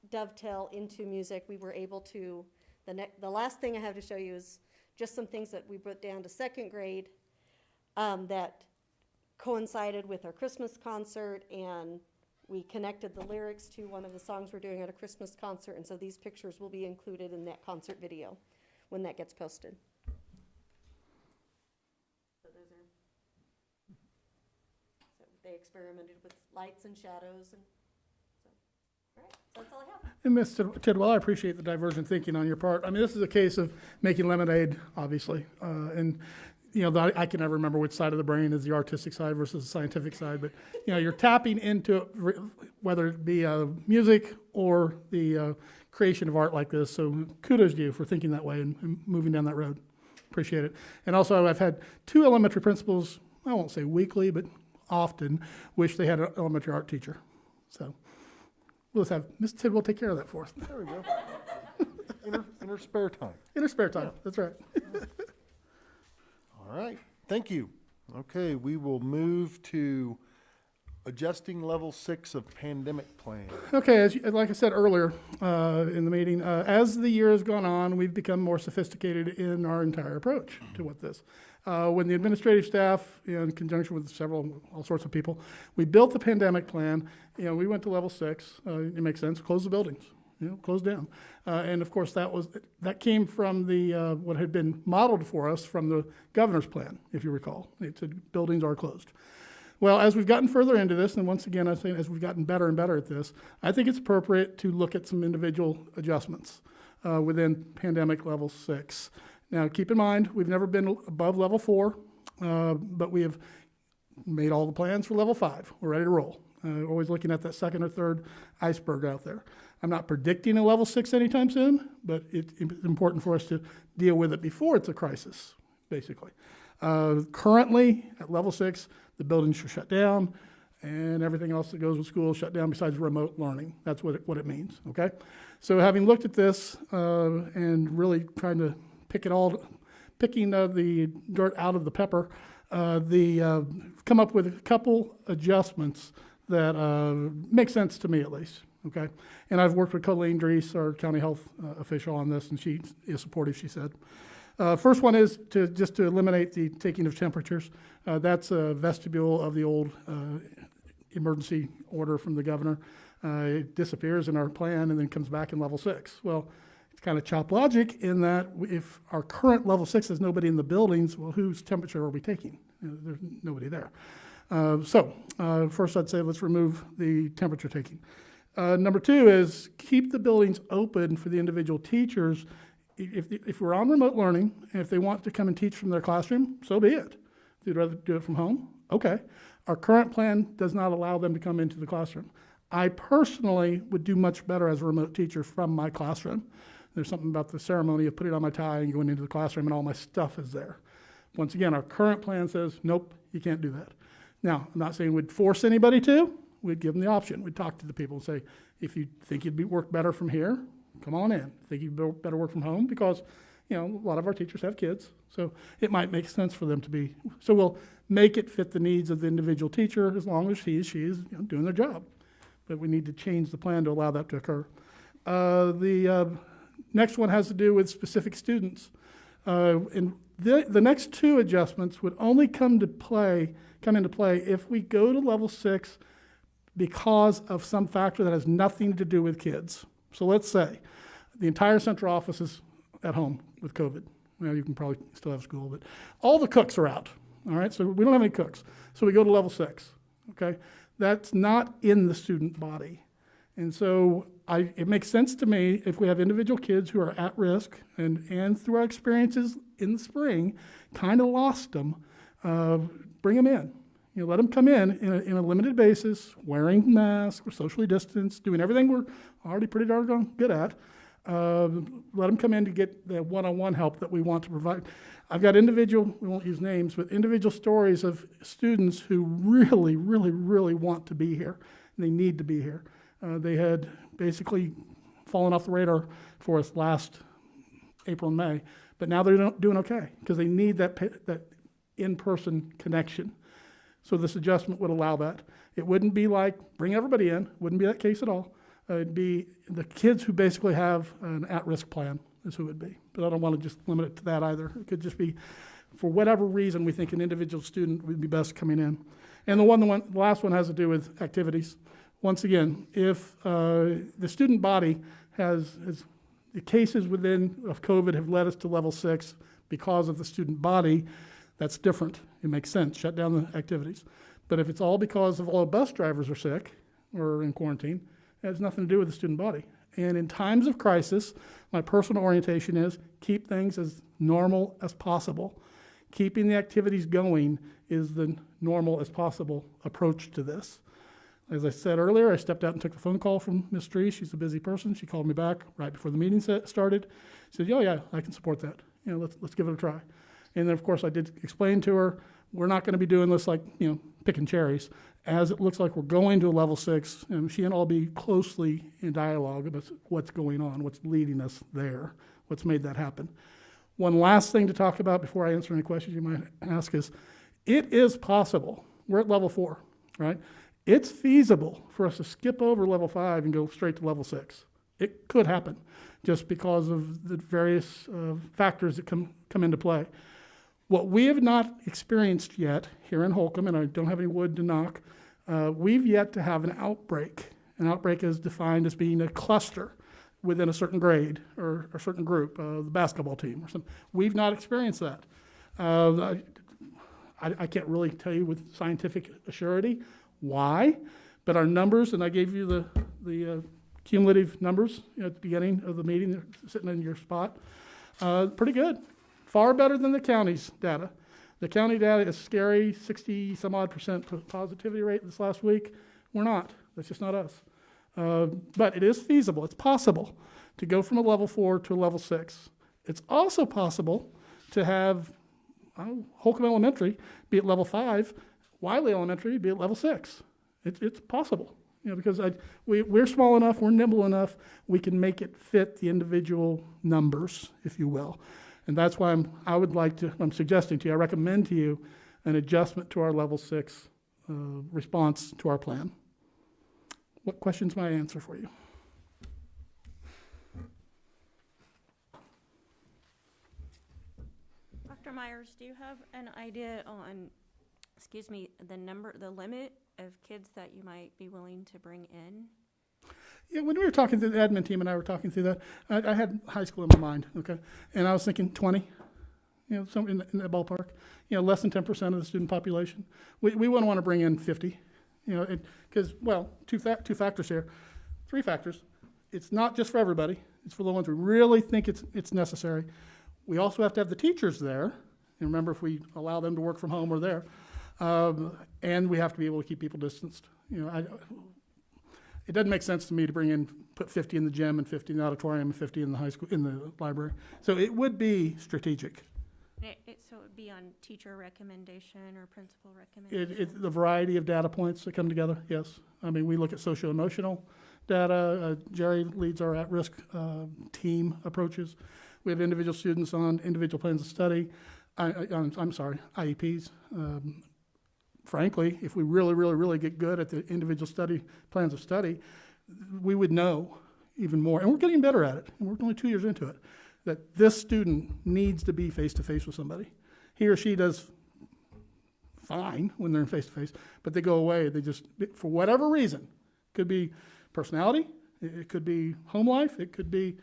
dovetail into music. We were able to, the last thing I have to show you is just some things that we put down to second grade that coincided with our Christmas concert, and we connected the lyrics to one of the songs we're doing at a Christmas concert, and so these pictures will be included in that concert video when that gets posted. So they experimented with lights and shadows, and so, all right, so that's all I have. And Ms. Tidwell, I appreciate the divergent thinking on your part. I mean, this is a case of making lemonade, obviously, and I can never remember which side of the brain is the artistic side versus the scientific side, but you're tapping into whether it be music or the creation of art like this. So kudos to you for thinking that way and moving down that road. Appreciate it. And also, I've had 2 elementary principals, I won't say weekly, but often wish they had an elementary art teacher. So we'll just have Ms. Tidwell take care of that for us. There we go. In her spare time. In her spare time, that's right. All right, thank you. Okay, we will move to adjusting level 6 of pandemic plan. Okay, like I said earlier in the meeting, as the year has gone on, we've become more sophisticated in our entire approach to what this. When the administrative staff, in conjunction with all sorts of people, we built the pandemic plan. We went to level 6. It makes sense. Close the buildings. Close down. And of course, that came from the what had been modeled for us from the governor's plan, if you recall. It said buildings are closed. Well, as we've gotten further into this, and once again, I say as we've gotten better and better at this, I think it's appropriate to look at some individual adjustments within pandemic level 6. Now, keep in mind, we've never been above level 4, but we have made all the plans for level 5. We're ready to roll. Always looking at that second or third iceberg out there. I'm not predicting a level 6 anytime soon, but it's important for us to deal with it before it's a crisis, basically. Currently, at level 6, the buildings are shut down, and everything else that goes with school is shut down besides remote learning. That's what it means, okay? So having looked at this and really trying to picking the dirt out of the pepper, come up with a couple adjustments that make sense to me at least, okay? And I've worked with Colleen Drees, our county health official, on this, and she is supportive, she said. First one is to eliminate the taking of temperatures. That's a vestibule of the old emergency order from the governor. It disappears in our plan and then comes back in level 6. Well, it's kind of chop logic in that if our current level 6 has nobody in the buildings, well, whose temperature are we taking? There's nobody there. First I'd say let's remove the temperature taking. Number two is keep the buildings open for the individual teachers. If we're on remote learning, and if they want to come and teach from their classroom, so be it. If they'd rather do it from home, okay. Our current plan does not allow them to come into the classroom. I personally would do much better as a remote teacher from my classroom. There's something about the ceremony of putting on my tie and going into the classroom and all my stuff is there. Once again, our current plan says, nope, you can't do that. Now, I'm not saying we'd force anybody to. We'd give them the option. We'd talk to the people and say, if you think you'd work better from here, come on in. Think you'd better work from home? Because, a lot of our teachers have kids, so it might make sense for them to be. So we'll make it fit the needs of the individual teacher as long as she is doing their job. But we need to change the plan to allow that to occur. The next one has to do with specific students. And the next two adjustments would only come into play if we go to level 6 because of some factor that has nothing to do with kids. So let's say the entire central office is at home with COVID. Well, you can probably still have school, but all the cooks are out. All right, so we don't have any cooks. So we go to level 6, okay? That's not in the student body. And so it makes sense to me if we have individual kids who are at risk and through our experiences in the spring, kind of lost them, bring them in. Let them come in a limited basis, wearing masks, we're socially distanced, doing everything we're already pretty darn good at. Let them come in to get the one-on-one help that we want to provide. I've got we won't use names, but individual stories of students who really, really, really want to be here. And they need to be here. They had basically fallen off the radar for us last April and May, but now they're doing okay because they need that in-person connection. So this adjustment would allow that. It wouldn't be like bring everybody in. Wouldn't be that case at all. It'd be the kids who basically have an at-risk plan is who it would be. But I don't want to just limit it to that either. It could just be, for whatever reason, we think an individual student would be best coming in. And the last one has to do with activities. Once again, if the student body has the cases of COVID have led us to level 6 because of the student body, that's different. It makes sense. Shut down the activities. But if it's all because of all the bus drivers are sick or in quarantine, it has nothing to do with the student body. And in times of crisis, my personal orientation is keep things as normal as possible. Keeping the activities going is the normal as possible approach to this. As I said earlier, I stepped out and took the phone call from Ms. Tree. She's a busy person. She called me back right before the meeting started. She said, oh yeah, I can support that. Let's give it a try. And then, of course, I did explain to her, we're not going to be doing this like, picking cherries. As it looks like we're going to a level 6, and she and I'll be closely in dialogue about what's going on, what's leading us there, what's made that happen. One last thing to talk about before I answer any questions you might ask is, it is possible. We're at level 4, right? It's feasible for us to skip over level 5 and go straight to level 6. It could happen just because of the various factors that come into play. What we have not experienced yet here in Holcomb, and I don't have any wood to knock, we've yet to have an outbreak. An outbreak is defined as being a cluster within a certain grade or a certain group, the basketball team or something. We've not experienced that. I can't really tell you with scientific surety why, but our numbers, and I gave you the cumulative numbers at the beginning of the meeting, sitting in your spot, pretty good. Far better than the county's data. The county data is scary, 60 some odd % positivity rate this last week. We're not. That's just not us. But it is feasible. It's possible to go from a level 4 to a level 6. It's also possible to have Holcomb Elementary be at level 5, Wiley Elementary be at level 6. It's possible. Because we're small enough, we're nimble enough, we can make it fit the individual numbers, if you will. And that's why I'm suggesting to you, I recommend to you an adjustment to our level 6 response to our plan. What questions might I answer for you? Dr. Myers, do you have an idea on, the limit of kids that you might be willing to bring in? Yeah, when we were talking to the admin team and I were talking through that, I had high school in my mind, okay? And I was thinking 20, something in that ballpark. Less than 10% of the student population. We wouldn't want to bring in 50, because, two factors here. three factors. It's not just for everybody. It's for the ones who really think it's necessary. We also have to have the teachers there. And remember, if we allow them to work from home, we're there. And we have to be able to keep people distanced. It doesn't make sense to me to put 50 in the gym and 50 in the auditorium and 50 in the high school, in the library. So it would be strategic. So it would be on teacher recommendation or principal recommendation? The variety of data points that come together, yes. I mean, we look at socio-emotional data. Jerry leads our at-risk team approaches. We have individual students on individual plans of study. I'm sorry, IEPs. Frankly, if we really get good at the individual plans of study, we would know even more. And we're getting better at it. And we're only 2 years into it. That this student needs to be face-to-face with somebody. He or she does fine when they're in face-to-face, but they go away. They just, for whatever reason, it could be personality, it could be home life, it could be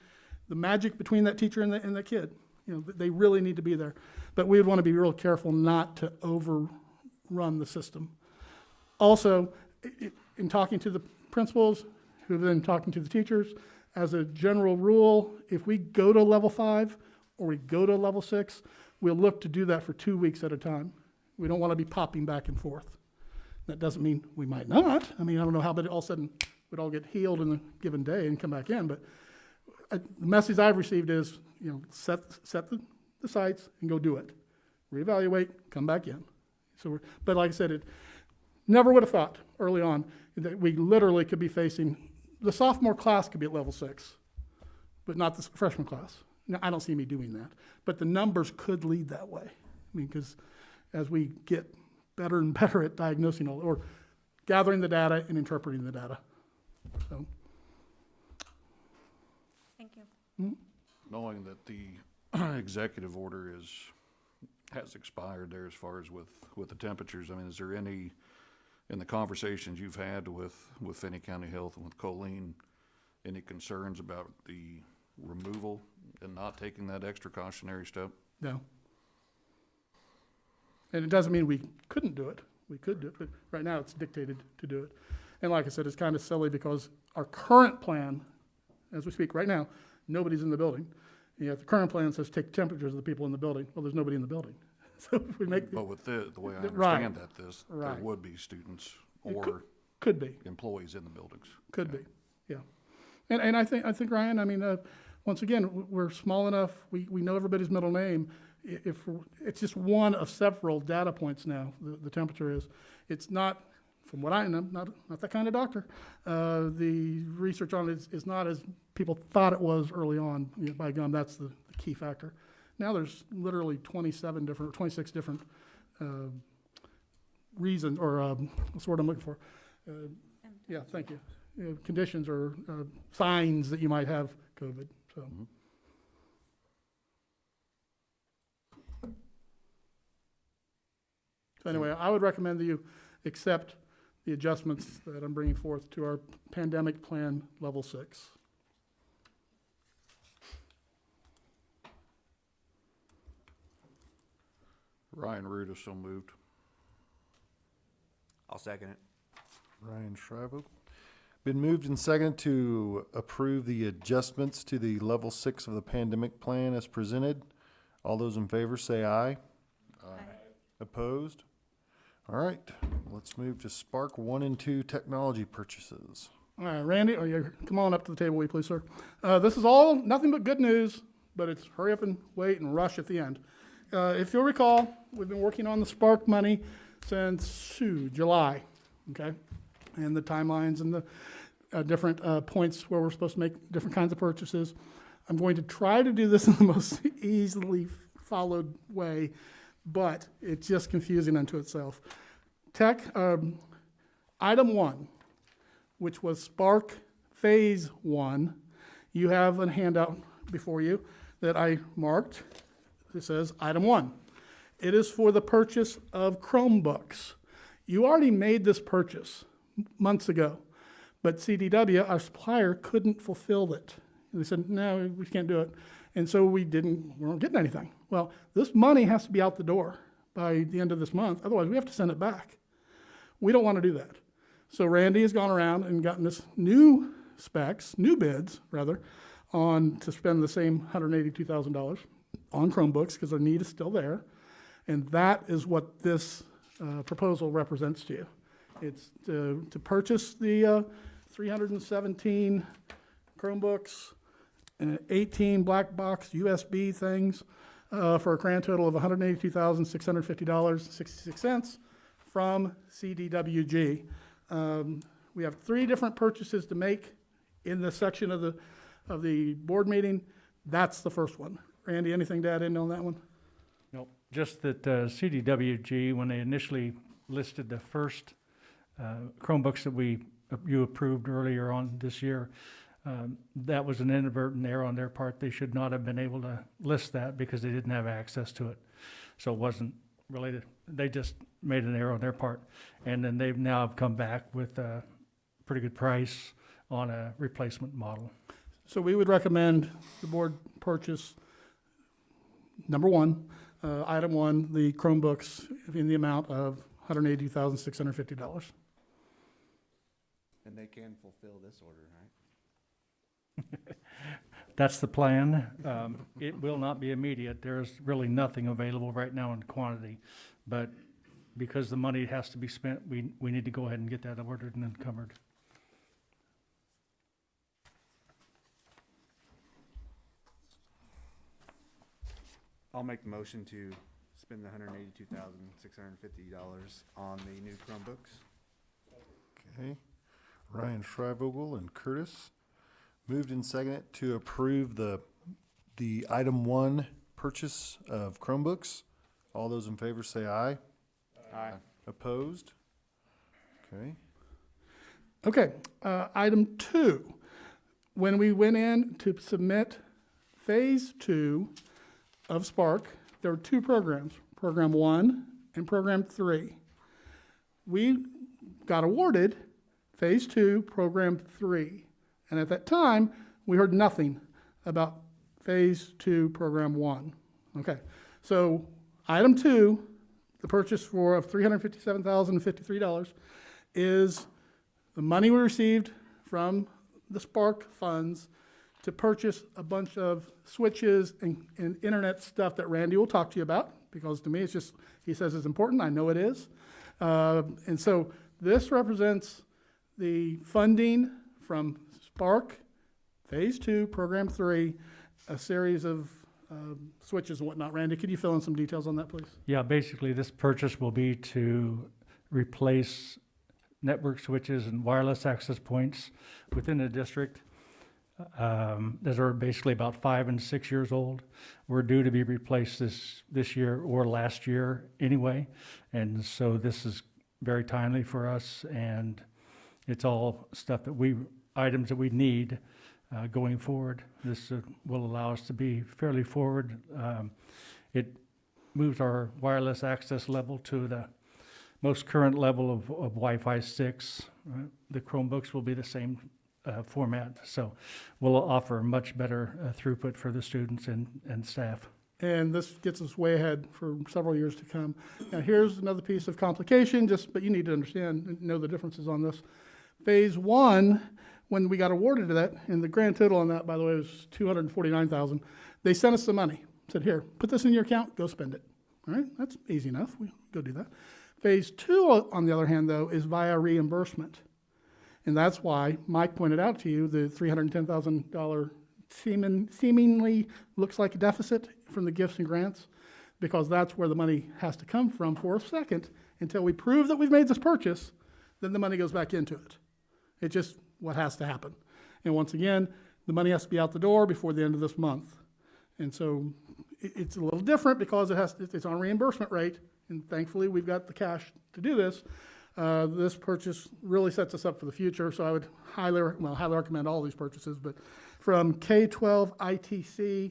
the magic between that teacher and that kid. They really need to be there. But we would want to be real careful not to overrun the system. Also, in talking to the principals, who then talking to the teachers, as a general rule, if we go to level 5 or we go to level 6, we'll look to do that for 2 weeks at a time. We don't want to be popping back and forth. That doesn't mean we might not. I mean, I don't know how, but all of a sudden we'd all get healed in a given day and come back in. But the message I've received is, set the sights and go do it. Reevaluate, come back in. But like I said, never would have thought early on that we literally could be facing. The sophomore class could be at level 6, but not the freshman class. Now, I don't see me doing that, but the numbers could lead that way. I mean, because as we get better and better at diagnosing or gathering the data and interpreting the data. So. Thank you. Mm-hmm. Knowing that the executive order has expired there as far as with the temperatures, I mean, is there any, in the conversations you've had with Finney County Health and with Colleen, any concerns about the removal and not taking that extra cautionary step? No. And it doesn't mean we couldn't do it. We could do it, but right now it's dictated to do it. And like I said, it's kind of silly because our current plan, as we speak right now, nobody's in the building. And yet the current plan says take temperatures of the people in the building. Well, there's nobody in the building. So if we make But with the way I right. understand that there would be students or could be employees in the buildings. Could be, yeah. And I think Ryan, I mean, once again, we're small enough. We know everybody's middle name. It's just one of several data points now. The temperature is. It's not, from what I know, not that kind of doctor. The research on it is not as people thought it was early on. By gum, that's the key factor. Now there's literally 26 different reasons, or what's the word I'm looking for? Yeah, thank you. Conditions or signs that you might have COVID. So. Mm-hmm. So anyway, I would recommend that you accept the adjustments that I'm bringing forth to our pandemic plan level 6. Ryan Root is so moved. I'll second it. Ryan Shriver. Been moved and seconded to approve the adjustments to the level 6 of the pandemic plan as presented. All those in favor say aye. Aye. Opposed? All right, let's move to Spark 1 and 2 technology purchases. All right, Randy, come on up to the table, will you please, sir? This is all nothing but good news, but it's hurry up and wait and rush at the end. If you'll recall, we've been working on the Spark money since July, okay? And the timelines and the different points where we're supposed to make different kinds of purchases. I'm going to try to do this in the most easily followed way, but it's just confusing unto itself. Item 1, which was Spark Phase 1, you have a handout before you that I marked. It says Item 1. It is for the purchase of Chromebooks. You already made this purchase months ago, but CDW, our supplier, couldn't fulfill it. They said, no, we can't do it. And so we weren't getting anything. Well, this money has to be out the door by the end of this month. Otherwise, we have to send it back. We don't want to do that. So Randy has gone around and gotten this new specs, new bids, rather, on to spend the same $182,000 on Chromebooks because their need is still there. And that is what this proposal represents to you. It's to purchase the 317 Chromebooks, 18 black box USB things for a grand total of $182,650.66 from CDWG. We have 3 different purchases to make in this section of the board meeting. That's the first one. Randy, anything to add in on that one? No, just that CDWG, when they initially listed the first Chromebooks that you approved earlier on this year, that was an inadvertent error on their part. They should not have been able to list that because they didn't have access to it. So it wasn't related. They just made an error on their part. And then they've now come back with a pretty good price on a replacement model. So we would recommend the board purchase, number one, item 1, the Chromebooks in the amount of $182,650. And they can fulfill this order, right? That's the plan. It will not be immediate. There's really nothing available right now in quantity. But because the money has to be spent, we need to go ahead and get that ordered and encumbered. I'll make the motion to spend the $182,650 on the new Chromebooks. Okay. Ryan Shrivogel and Curtis moved and seconded to approve the item 1 purchase of Chromebooks. All those in favor say aye. Aye. Opposed? Okay. Okay, item 2. When we went in to submit phase 2 of Spark, there were 2 programs, program 1 and program 3. We got awarded phase 2, program 3. And at that time, we heard nothing about phase 2, program 1. Okay, so item 2, the purchase of $357,053 is the money we received from the Spark funds to purchase a bunch of switches and internet stuff that Randy will talk to you about, because to me it's just, he says it's important, I know it is. And so this represents the funding from Spark, Phase 2, Program 3, a series of switches and whatnot. Randy, could you fill in some details on that, please? Yeah, basically this purchase will be to replace network switches and wireless access points within the district that are basically about 5 and 6 years old. We're due to be replaced this year or last year anyway, and so this is very timely for us, and it's all stuff items that we need going forward. This will allow us to be fairly forward. It moves our wireless access level to the most current level of Wi-Fi 6. The Chromebooks will be the same format, so we'll offer much better throughput for the students and staff. And this gets us way ahead for several years to come. Now here's another piece of complication, but you need to understand and know the differences on this. Phase 1, when we got awarded to that, and the grand total on that, by the way, was $249,000. They sent us the money, said, here, put this in your account, go spend it. All right, that's easy enough, we go do that. Phase 2, on the other hand, though, is via reimbursement. And that's why Mike pointed out to you the $310,000 seemingly looks like a deficit from the gifts and grants, because that's where the money has to come from for a second. Until we prove that we've made this purchase, then the money goes back into it. It's just what has to happen. And once again, the money has to be out the door before the end of this month. And so it's a little different because it's on reimbursement rate, and thankfully we've got the cash to do this. This purchase really sets us up for the future, so I would highly recommend all these purchases. But from K-12 ITC,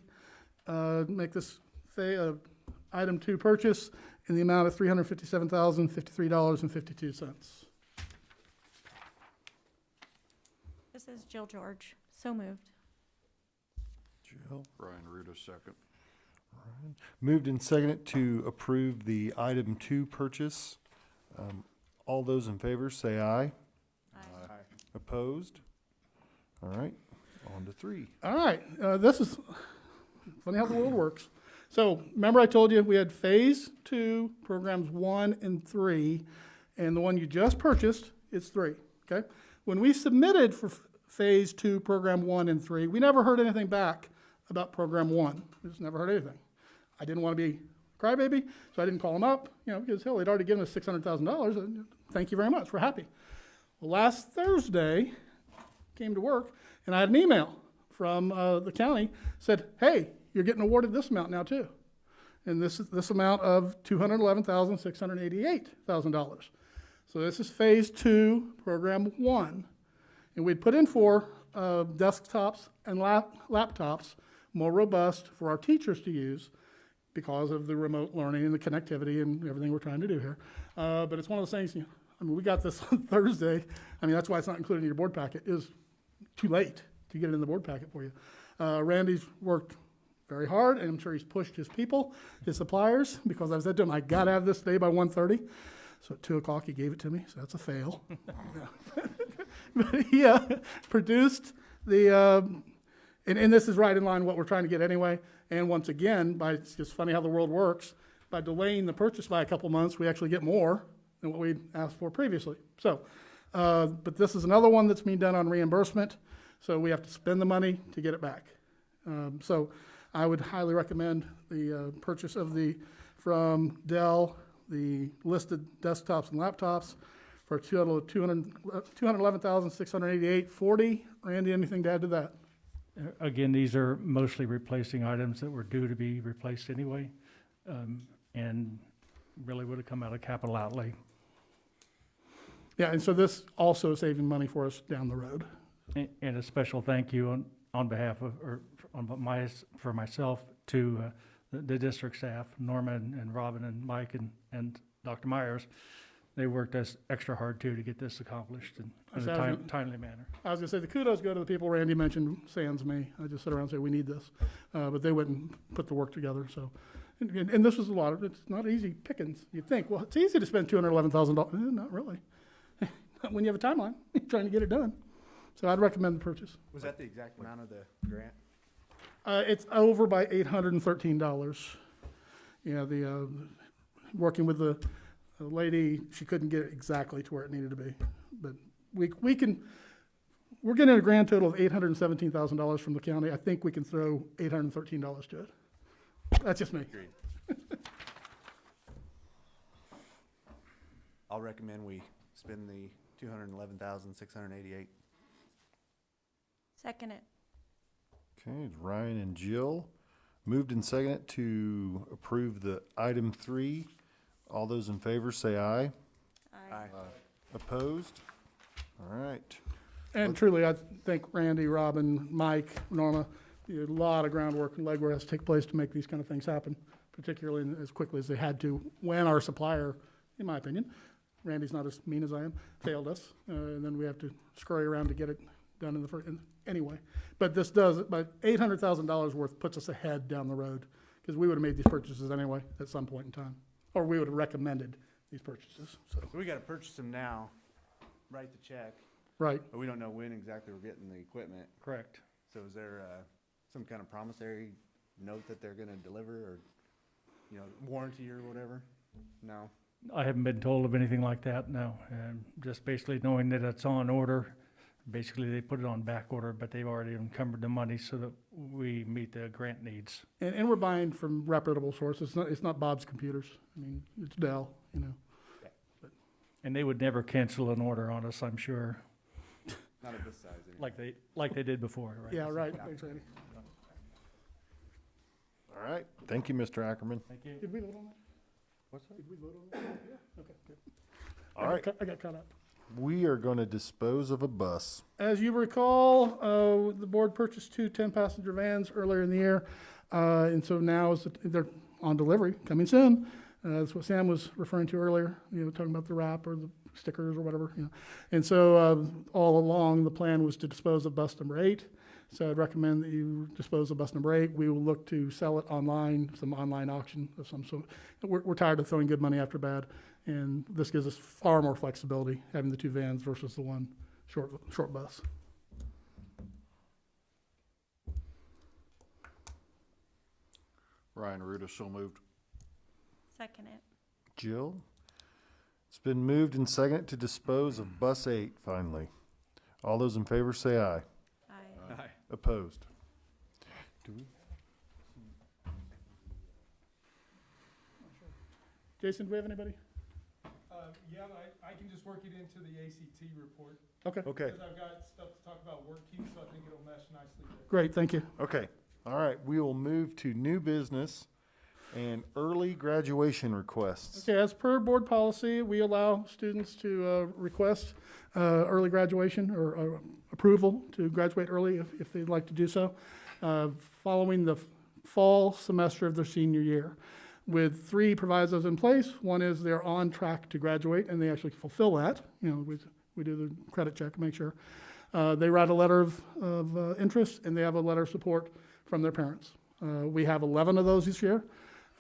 make this item 2 purchase in the amount of $357,053.52. This is Jill George. So moved. Jill. Brian Ruda, second. Ryan. Moved and seconded to approve the item 2 purchase. All those in favor say aye. Aye. Opposed? All right, on to 3. All right, this is funny how the world works. So remember I told you we had phase 2, programs 1 and 3, and the one you just purchased is 3, okay? When we submitted for phase 2, program 1 and 3, we never heard anything back about program 1. We just never heard anything. I didn't want to be a crybaby, so I didn't call them up, because hell, they'd already given us $600,000. Thank you very much, we're happy. Well, last Thursday, came to work, and I had an email from the county, said, hey, you're getting awarded this amount now too. And this is this amount of $211,688,000. So this is phase 2, program 1. And we'd put in 4 desktops and laptops, more robust for our teachers to use because of the remote learning and the connectivity and everything we're trying to do here. But it's one of those things, we got this on Thursday. That's why it's not included in your board packet. It was too late to get it in the board packet for you. Randy's worked very hard, and I'm sure he's pushed his people, his suppliers, because I said to him, I got to have this today by 1:30. So at 2 o'clock, he gave it to me, so that's a fail. But he produced the, and this is right in line with what we're trying to get anyway. And once again, it's just funny how the world works. By delaying the purchase by a couple months, we actually get more than what we'd asked for previously. So, but this is another one that's being done on reimbursement, so we have to spend the money to get it back. So I would highly recommend the purchase of from Dell, the listed desktops and laptops for a total of $211,688.40. Randy, anything to add to that? Again, these are mostly replacing items that were due to be replaced anyway, and really would have come out of capital outlay. Yeah, and so this also is saving money for us down the road. And a special thank you on behalf of, for myself to the district staff, Norma and Robin and Mike and Dr. Myers. They worked us extra hard too to get this accomplished in a timely manner. I was gonna say the kudos go to the people Randy mentioned, sans me. I just sit around and say we need this, but they wouldn't put the work together. So, and this is it's not easy pickings. You think, well, it's easy to spend $211,000. Not really. When you have a timeline, you're trying to get it done. So I'd recommend the purchase. Was that the exact amount of the grant? It's over by $813. The working with the lady, she couldn't get it exactly to where it needed to be, but we're getting a grand total of $817,000 from the county. I think we can throw $813 to it. That's just me. Agreed. I'll recommend we spend the $211,688. Second it. Okay, it's Ryan and Jill. Moved and seconded to approve the item 3. All those in favor say aye. Aye. Opposed? All right. And truly, I think Randy, Robin, Mike, Norma, a lot of groundwork and legwork has to take place to make these kind of things happen, particularly as quickly as they had to when our supplier, in my opinion, Randy's not as mean as I am, failed us. And then we have to scurry around to get it done in the first, anyway. But this does, but $800,000 worth puts us ahead down the road because we would have made these purchases anyway at some point in time. Or we would have recommended these purchases, so. We gotta purchase them now, write the check, Right. but we don't know when exactly we're getting the equipment. Correct. So is there some kind of promissory note that they're gonna deliver or, warranty or whatever? No? I haven't been told of anything like that, no. Just basically knowing that it's on order. Basically, they put it on back order, but they've already encumbered the money so that we meet the grant needs. And we're buying from reputable sources. It's not Bob's Computers. It's Dell, And they would never cancel an order on us, I'm sure, Not at this size anyway. like they did before, right? Yeah, right. Thanks, Randy. All right. Thank you, Mr. Ackerman. Thank you. Did we vote on that? What's that? Did we vote on that? Yeah. Okay, good. All right. I got caught up. We are going to dispose of a bus. As you recall, the board purchased 2 10-passenger vans earlier in the year. And so now they're on delivery, coming soon. That's what Sam was referring to earlier, talking about the wrap or the stickers or whatever. And so all along, the plan was to dispose of bus number 8. So I'd recommend that you dispose of bus number 8. We will look to sell it online, some online auction of some sort. We're tired of throwing good money after bad, and this gives us far more flexibility, having the 2 vans versus the one short bus. Ryan Ruda, so moved. Second it. Jill? It's been moved and seconded to dispose of bus 8 finally. All those in favor say aye. Aye. Opposed? Do we? Jason, do we have anybody? Yeah, I can just work it into the ACT report. Okay, Okay, Because I've got stuff to talk about work keys, so I think it'll mesh nicely there. great, thank you. okay. All right, we will move to new business and early graduation requests. Okay, as per board policy, we allow students to request early graduation or approval to graduate early if they'd like to do so, following the fall semester of their senior year, with 3 provisos in place. One is they're on track to graduate, and they actually fulfill that. You know, we do the credit check, make sure. They write a letter of interest, and they have a letter of support from their parents. We have 11 of those this year.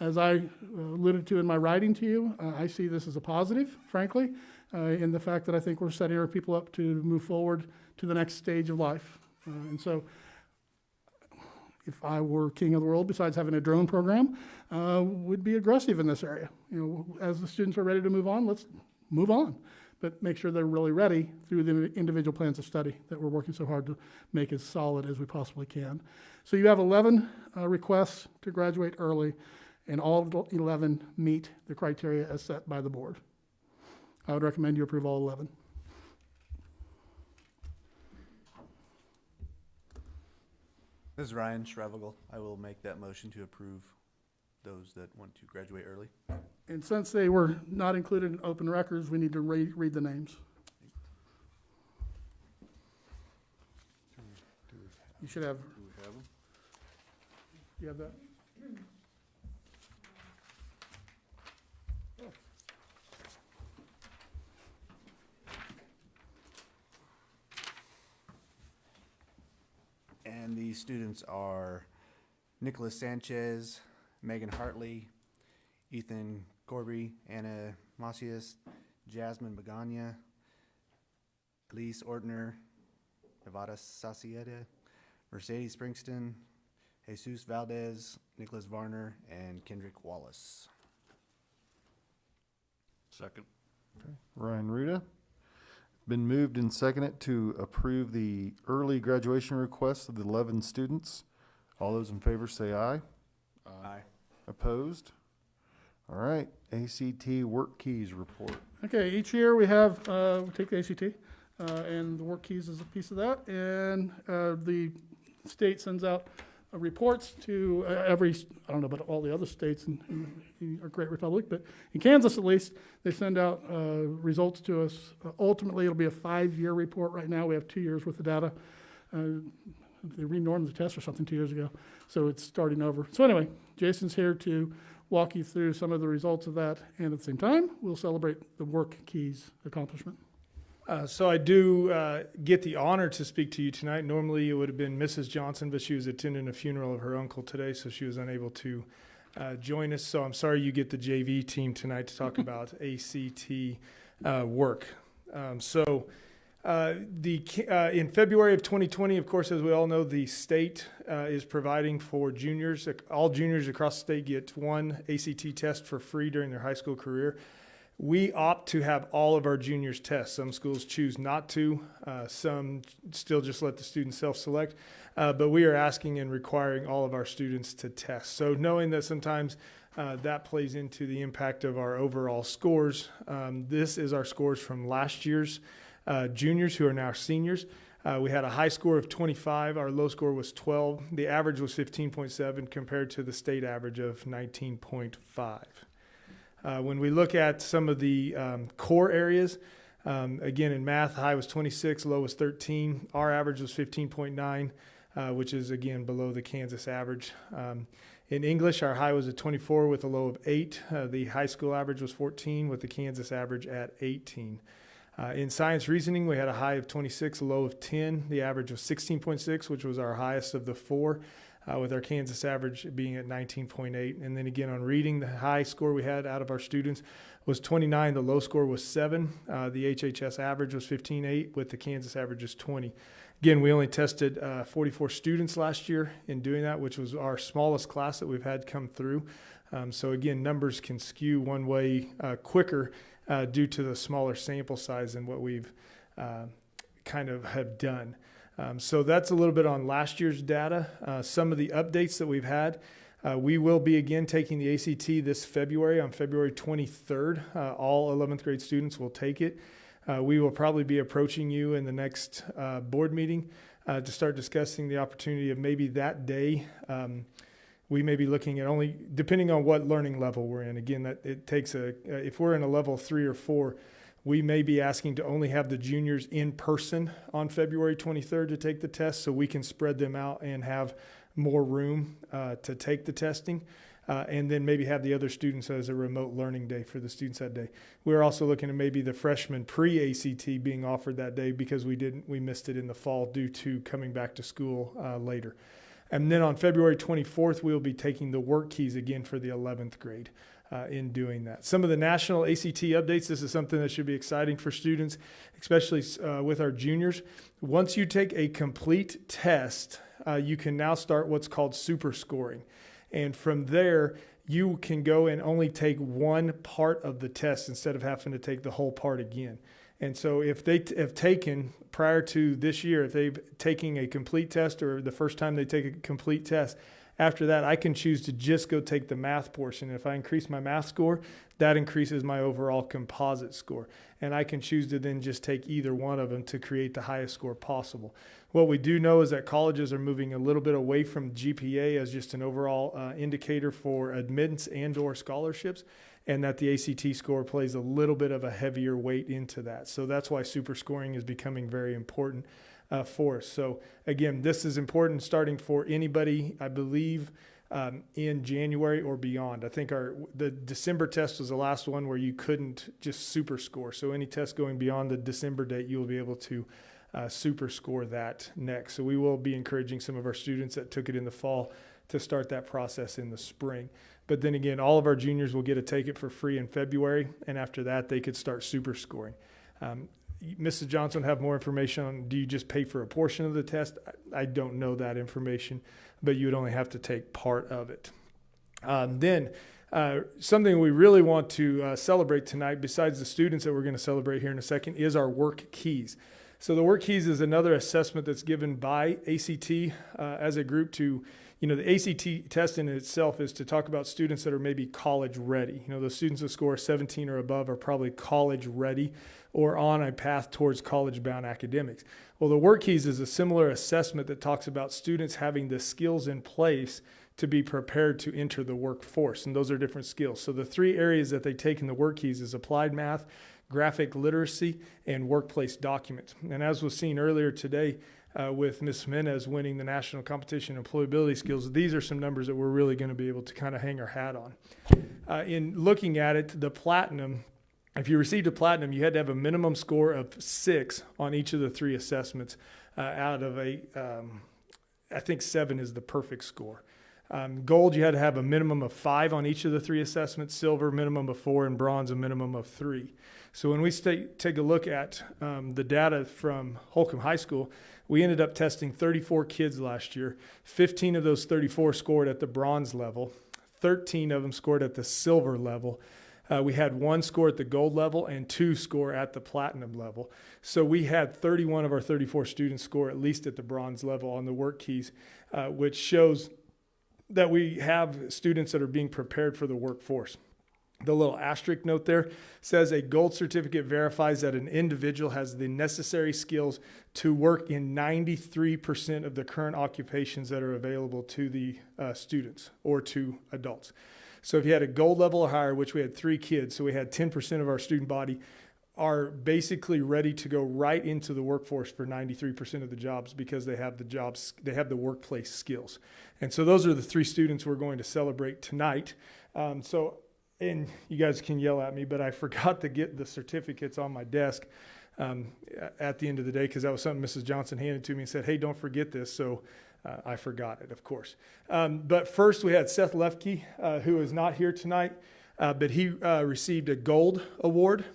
As I alluded to in my writing to you, I see this as a positive, frankly, in the fact that I think we're setting our people up to move forward to the next stage of life. And so if I were king of the world, besides having a drone program, would be aggressive in this area. You know, as the students are ready to move on, let's move on. But make sure they're really ready through the individual plans of study that we're working so hard to make as solid as we possibly can. So you have 11 requests to graduate early, and all of the 11 meet the criteria as set by the board. I would recommend you approve all 11. This is Ryan Schrevigal. I will make that motion to approve those that want to graduate early. And since they were not included in open records, we need to read the names. You should have, Do we have them? you have that? And the students are Nicholas Sanchez, Megan Hartley, Ethan Corby, Anna Macias, Jasmine Bagania, Elise Ortner, Nevada Sacieta, Mercedes Springston, Jesus Valdez, Nicholas Varner, and Kendrick Wallace. Second. Ryan Ruda. Been moved and seconded to approve the early graduation requests of the 11 students. All those in favor say aye. Aye. Opposed? All right, ACT work keys report. Okay, each year we have, we take the ACT, and the work keys is a piece of that, and the state sends out reports to every, I don't know about all the other states in our great republic, but in Kansas at least, they send out results to us. Ultimately, it'll be a 5-year report. Right now, we have 2 years worth of data. They renormed the test or something 2 years ago, so it's starting over. So anyway, Jason's here to walk you through some of the results of that, and at the same time, we'll celebrate the work keys accomplishment. So I do get the honor to speak to you tonight. Normally it would have been Mrs. Johnson, but she was attending a funeral of her uncle today, so she was unable to join us. So I'm sorry you get the JV team tonight to talk about ACT work. In February of 2020, of course, as we all know, the state is providing for juniors. All juniors across the state get one ACT test for free during their high school career. We opt to have all of our juniors test. Some schools choose not to. Some still just let the students self-select. But we are asking and requiring all of our students to test. So knowing that sometimes that plays into the impact of our overall scores, this is our scores from last year's juniors who are now seniors. We had a high score of 25. Our low score was 12. The average was 15.7 compared to the state average of 19.5. When we look at some of the core areas, again, in math, high was 26, low was 13. Our average was 15.9, which is, again, below the Kansas average. In English, our high was at 24 with a low of 8. The high school average was 14 with the Kansas average at 18. In science reasoning, we had a high of 26, a low of 10. The average was 16.6, which was our highest of the 4. With our Kansas average being at 19.8. And then again on reading, the high score we had out of our students was 29. The low score was 7. The HHS average was 15.8 with the Kansas average is 20. Again, we only tested 44 students last year in doing that, which was our smallest class that we've had come through. So again, numbers can skew one way quicker due to the smaller sample size than what we've kind of have done. So that's a little bit on last year's data. Some of the updates that we've had. We will be again taking the ACT this February, on February 23rd. All 11th grade students will take it. We will probably be approaching you in the next board meeting to start discussing the opportunity of maybe that day. We may be looking at only, depending on what learning level we're in. Again, that it takes if we're in a level 3 or 4, we may be asking to only have the juniors in person on February 23rd to take the test, so we can spread them out and have more room to take the testing. And then maybe have the other students as a remote learning day for the students that day. We're also looking at maybe the freshman pre-ACT being offered that day because we missed it in the fall due to coming back to school later. And then on February 24th, we'll be taking the work keys again for the 11th grade in doing that. Some of the national ACT updates, this is something that should be exciting for students, especially with our juniors. Once you take a complete test, you can now start what's called super scoring. And from there, you can go and only take one part of the test instead of having to take the whole part again. And so if they have taken, prior to this year, if they've taken a complete test or the first time they take a complete test, after that, I can choose to just go take the math portion. If I increase my math score, that increases my overall composite score. And I can choose to then just take either one of them to create the highest score possible. What we do know is that colleges are moving a little bit away from GPA as just an overall indicator for admittance and or scholarships, and that the ACT score plays a little bit of a heavier weight into that. So that's why super scoring is becoming very important for us. So again, this is important starting for anybody, I believe, in January or beyond. I think the December test was the last one where you couldn't just super score. So any test going beyond the December date, you'll be able to super score that next. So we will be encouraging some of our students that took it in the fall to start that process in the spring. But then again, all of our juniors will get to take it for free in February, and after that, they could start super scoring. Mrs. Johnson have more information on, do you just pay for a portion of the test? I don't know that information, but you would only have to take part of it. Then something we really want to celebrate tonight, besides the students that we're going to celebrate here in a second, is our work keys. So the work keys is another assessment that's given by ACT as a group to, the ACT test in itself is to talk about students that are maybe college ready. The students that score 17 or above are probably college ready or on a path towards college-bound academics. Well, the work keys is a similar assessment that talks about students having the skills in place to be prepared to enter the workforce, and those are different skills. So the three areas that they take in the work keys is applied math, graphic literacy, and workplace document. And as was seen earlier today with Ms. Jimenez winning the national competition employability skills, these are some numbers that we're really going to be able to kind of hang our hat on. In looking at it, the platinum, if you received a platinum, you had to have a minimum score of 6 on each of the 3 assessments out of I think 7 is the perfect score. Gold, you had to have a minimum of 5 on each of the 3 assessments, silver, minimum of 4, and bronze, a minimum of 3. So when we take a look at the data from Holcomb High School, we ended up testing 34 kids last year. 15 of those 34 scored at the bronze level. 13 of them scored at the silver level. We had 1 score at the gold level and 2 score at the platinum level. So we had 31 of our 34 students score at least at the bronze level on the work keys, which shows that we have students that are being prepared for the workforce. The little asterisk note there says a gold certificate verifies that an individual has the necessary skills to work in 93% of the current occupations that are available to the students or to adults. So if you had a gold level or higher, which we had 3 kids, so we had 10% of our student body are basically ready to go right into the workforce for 93% of the jobs because they have the workplace skills. And so those are the 3 students we're going to celebrate tonight. And you guys can yell at me, but I forgot to get the certificates on my desk at the end of the day because that was something Mrs. Johnson handed to me and said, hey, don't forget this. So I forgot it, of course. But first we had Seth Lefke, who is not here tonight, but he received a gold award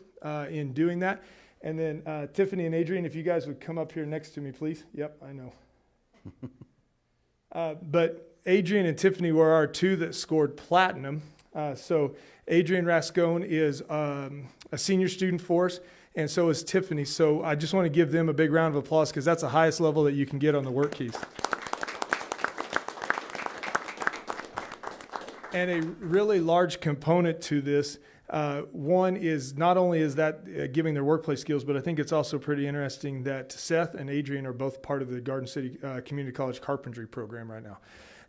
in doing that. And then Tiffany and Adrian, if you guys would come up here next to me, please. Yep, I know. But Adrian and Tiffany were our two that scored platinum. So Adrian Rascone is a senior student for us, and so is Tiffany. So I just want to give them a big round of applause because that's the highest level that you can get on the work keys. And a really large component to this, one is not only is that giving their workplace skills, but I think it's also pretty interesting that Seth and Adrian are both part of the Garden City Community College Carpentry program right now.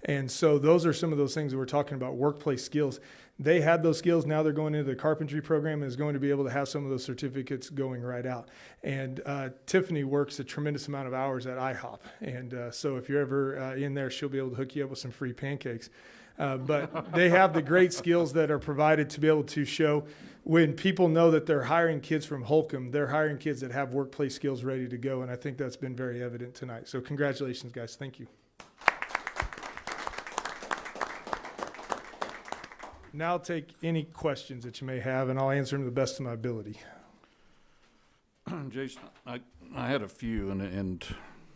And so those are some of those things that we're talking about, workplace skills. They had those skills. Now they're going into the carpentry program and is going to be able to have some of those certificates going right out. And Tiffany works a tremendous amount of hours at IHOP. And so if you're ever in there, she'll be able to hook you up with some free pancakes. But they have the great skills that are provided to be able to show when people know that they're hiring kids from Holcomb, they're hiring kids that have workplace skills ready to go. And I think that's been very evident tonight. So congratulations, guys. Thank you. Now I'll take any questions that you may have, and I'll answer them to the best of my ability. Jason, I had a few, and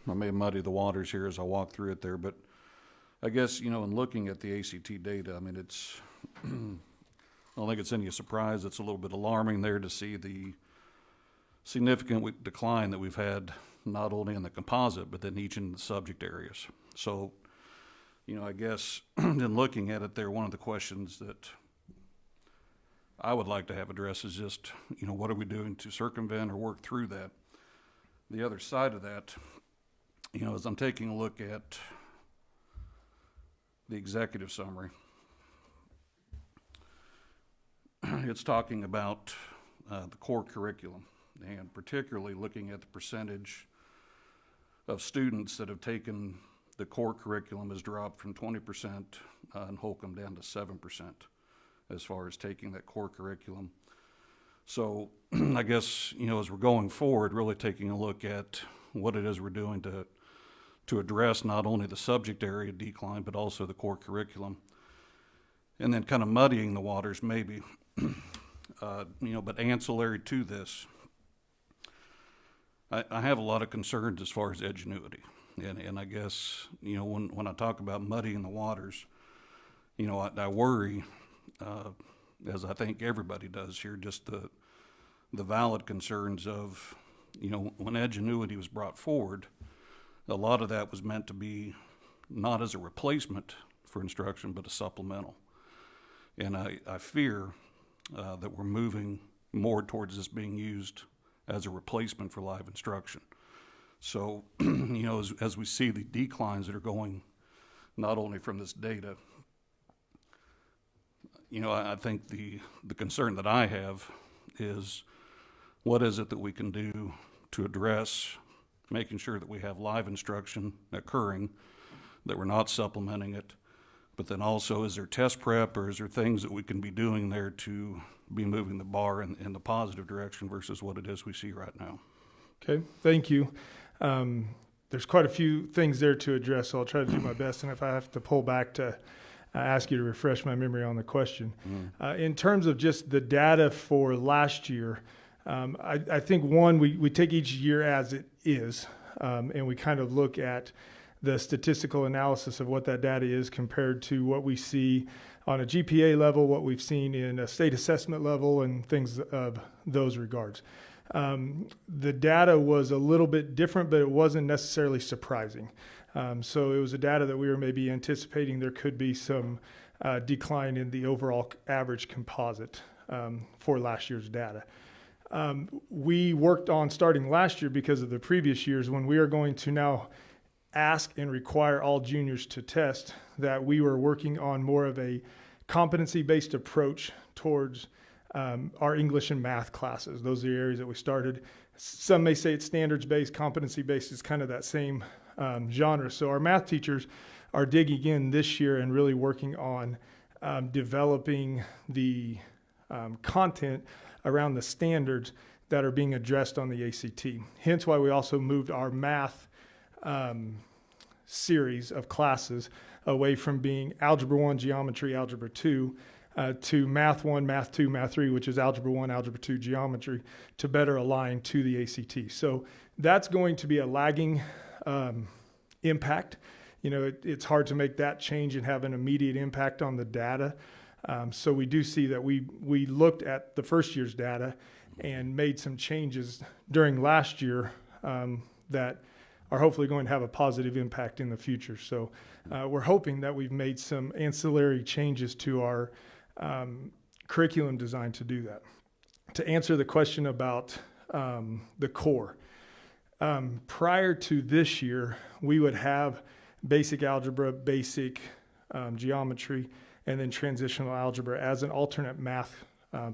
I may muddy the waters here as I walk through it there, but I guess, in looking at the ACT data, I mean, it's, I don't think it's any surprise. It's a little bit alarming there to see the significant decline that we've had, not only in the composite, but then each in the subject areas. So, I guess in looking at it there, one of the questions that I would like to have addressed is just, what are we doing to circumvent or work through that? The other side of that, as I'm taking a look at the executive summary, it's talking about the core curriculum, and particularly looking at the percentage of students that have taken the core curriculum has dropped from 20% in Holcomb down to 7% as far as taking that core curriculum. So I guess, as we're going forward, really taking a look at what it is we're doing to address not only the subject area decline, but also the core curriculum. And then kind of muddying the waters maybe, but ancillary to this, I have a lot of concerns as far as edgenuity. And I guess, when I talk about muddying the waters, I worry, as I think everybody does here, just the valid concerns of, when edgenuity was brought forward, a lot of that was meant to be not as a replacement for instruction, but a supplemental. And I fear that we're moving more towards this being used as a replacement for live instruction. So, as we see the declines that are going not only from this data, I think the concern that I have is what is it that we can do to address making sure that we have live instruction occurring, that we're not supplementing it, but then also is there test prep or is there things that we can be doing there to be moving the bar in the positive direction versus what it is we see right now? Okay, thank you. There's quite a few things there to address, so I'll try to do my best. And if I have to pull back to ask you to refresh my memory on the question. In terms of just the data for last year, I think we take each year as it is, and we kind of look at the statistical analysis of what that data is compared to what we see on a GPA level, what we've seen in a state assessment level, and things of those regards. The data was a little bit different, but it wasn't necessarily surprising. So it was a data that we were maybe anticipating there could be some decline in the overall average composite for last year's data. We worked on starting last year because of the previous years when we are going to now ask and require all juniors to test, that we were working on more of a competency-based approach towards our English and math classes. Those are the areas that we started. Some may say it's standards-based, competency-based is kind of that same genre. So our math teachers are digging in this year and really working on developing the content around the standards that are being addressed on the ACT. Hence why we also moved our math series of classes away from being Algebra 1, Geometry, Algebra 2, to Math 1, Math 2, Math 3, which is Algebra 1, Algebra 2, Geometry, to better align to the ACT. So that's going to be a lagging impact. It's hard to make that change and have an immediate impact on the data. So we do see that we looked at the first year's data and made some changes during last year that are hopefully going to have a positive impact in the future. So we're hoping that we've made some ancillary changes to our curriculum design to do that. To answer the question about the core, prior to this year, we would have basic algebra, basic geometry, and then transitional algebra as an alternate math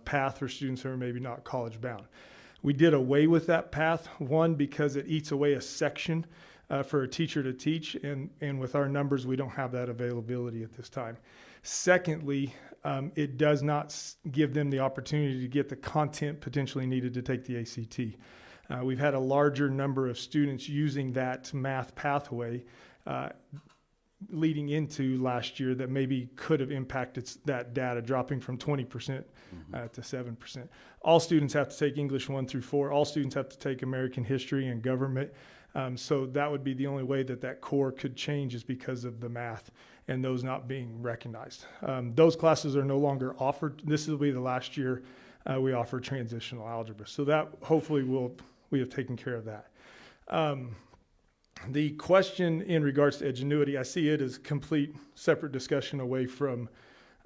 path for students who are maybe not college bound. We did away with that path, one, because it eats away a section for a teacher to teach, and with our numbers, we don't have that availability at this time. Secondly, it does not give them the opportunity to get the content potentially needed to take the ACT. We've had a larger number of students using that math pathway leading into last year that maybe could have impacted that data, dropping from 20% to 7%. All students have to take English 1 through 4. All students have to take American history and government. So that would be the only way that core could change, is because of the math and those not being recognized. Those classes are no longer offered. This will be the last year we offer transitional algebra. So that hopefully we have taken care of that. The question in regards to Edgenuity, I see it as complete separate discussion away from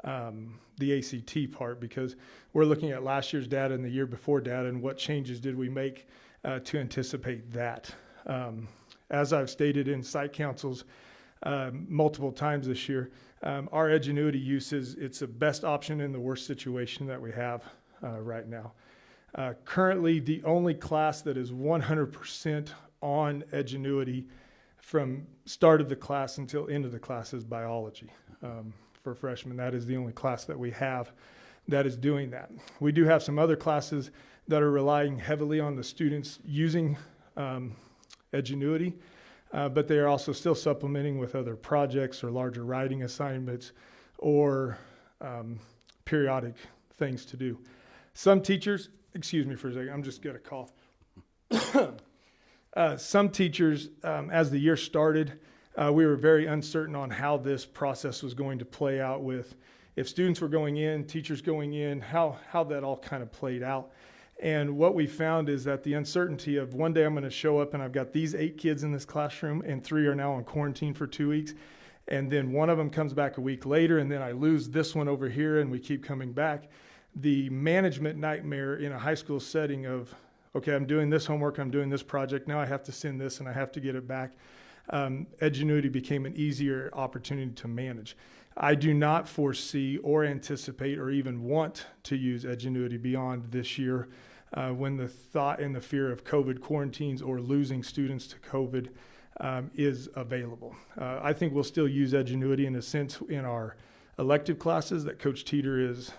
the ACT part, because we're looking at last year's data and the year before data and what changes did we make to anticipate that. As I've stated in site councils multiple times this year, our Edgenuity use it's the best option in the worst situation that we have right now. Currently, the only class that is 100% on Edgenuity from start of the class until end of the class is biology. For freshmen, that is the only class that we have that is doing that. We do have some other classes that are relying heavily on the students using Edgenuity, but they are also still supplementing with other projects or larger writing assignments or periodic things to do. Some teachers, excuse me for a second, I'm just going to cough. Some teachers, as the year started, we were very uncertain on how this process was going to play out, with if students were going in, teachers going in, how that all kind of played out. And what we found is that the uncertainty of one day I'm going to show up and I've got these 8 kids in this classroom and 3 are now on quarantine for 2 weeks. And then one of them comes back a week later, and then I lose this one over here and we keep coming back. The management nightmare in a high school setting of, okay, I'm doing this homework, I'm doing this project, now I have to send this and I have to get it back. Edgenuity became an easier opportunity to manage. I do not foresee or anticipate or even want to use Edgenuity beyond this year when the thought and the fear of COVID quarantines or losing students to COVID is available. I think we'll still use Edgenuity in a sense in our elective classes that Coach Teeter is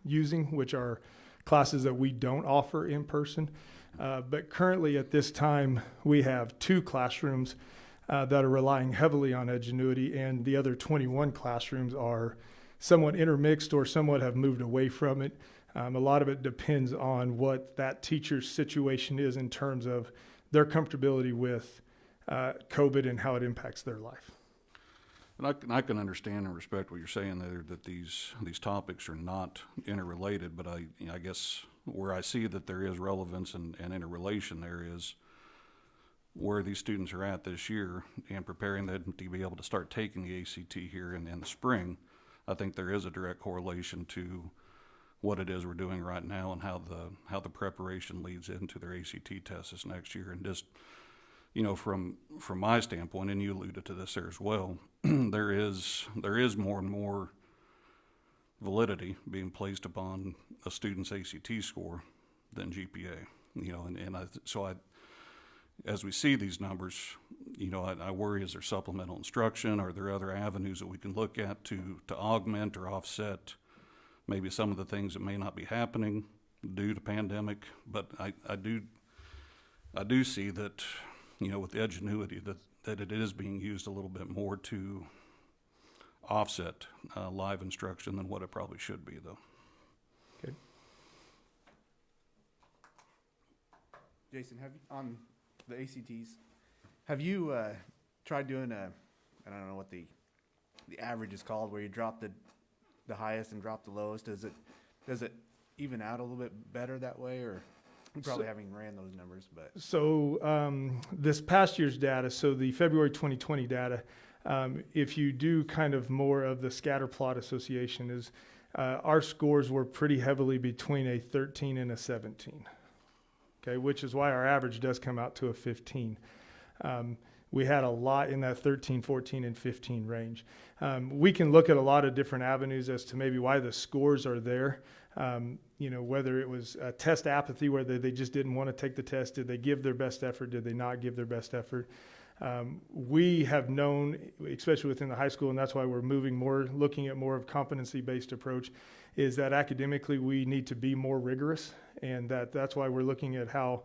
using, which are classes that we don't offer in person. But currently at this time, we have 2 classrooms that are relying heavily on Edgenuity, and the other 21 classrooms are somewhat intermixed or somewhat have moved away from it. A lot of it depends on what that teacher's situation is in terms of their comfortability with COVID and how it impacts their life. And I can understand and respect what you're saying there, that these topics are not interrelated, but I guess where I see that there is relevance and interrelation there is where these students are at this year and preparing them to be able to start taking the ACT here in the spring. I think there is a direct correlation to what it is we're doing right now and how the preparation leads into their ACT tests this next year. And just, from my standpoint, and you alluded to this there as well, there is more and more validity being placed upon a student's ACT score than GPA. As we see these numbers, I worry, is there supplemental instruction? Are there other avenues that we can look at to augment or offset maybe some of the things that may not be happening due to pandemic? But I do see that, with Edgenuity, that it is being used a little bit more to offset live instruction than what it probably should be, though. Jason, have you, on the ACTs, have you tried doing I don't know what the average is called, where you drop the highest and drop the lowest? Does it even out a little bit better that way, or you probably haven't even ran those numbers? But So this past year's data, so the February 2020 data, if you do kind of more of the scatter plot association, is our scores were pretty heavily between a 13 and a 17. Okay, which is why our average does come out to a 15. We had a lot in that 13, 14, and 15 range. We can look at a lot of different avenues as to maybe why the scores are there. Whether it was a test apathy, whether they just didn't want to take the test, did they give their best effort, did they not give their best effort? We have known, especially within the high school, and that's why we're looking at more of competency-based approach, is that academically we need to be more rigorous, and that's why we're looking at how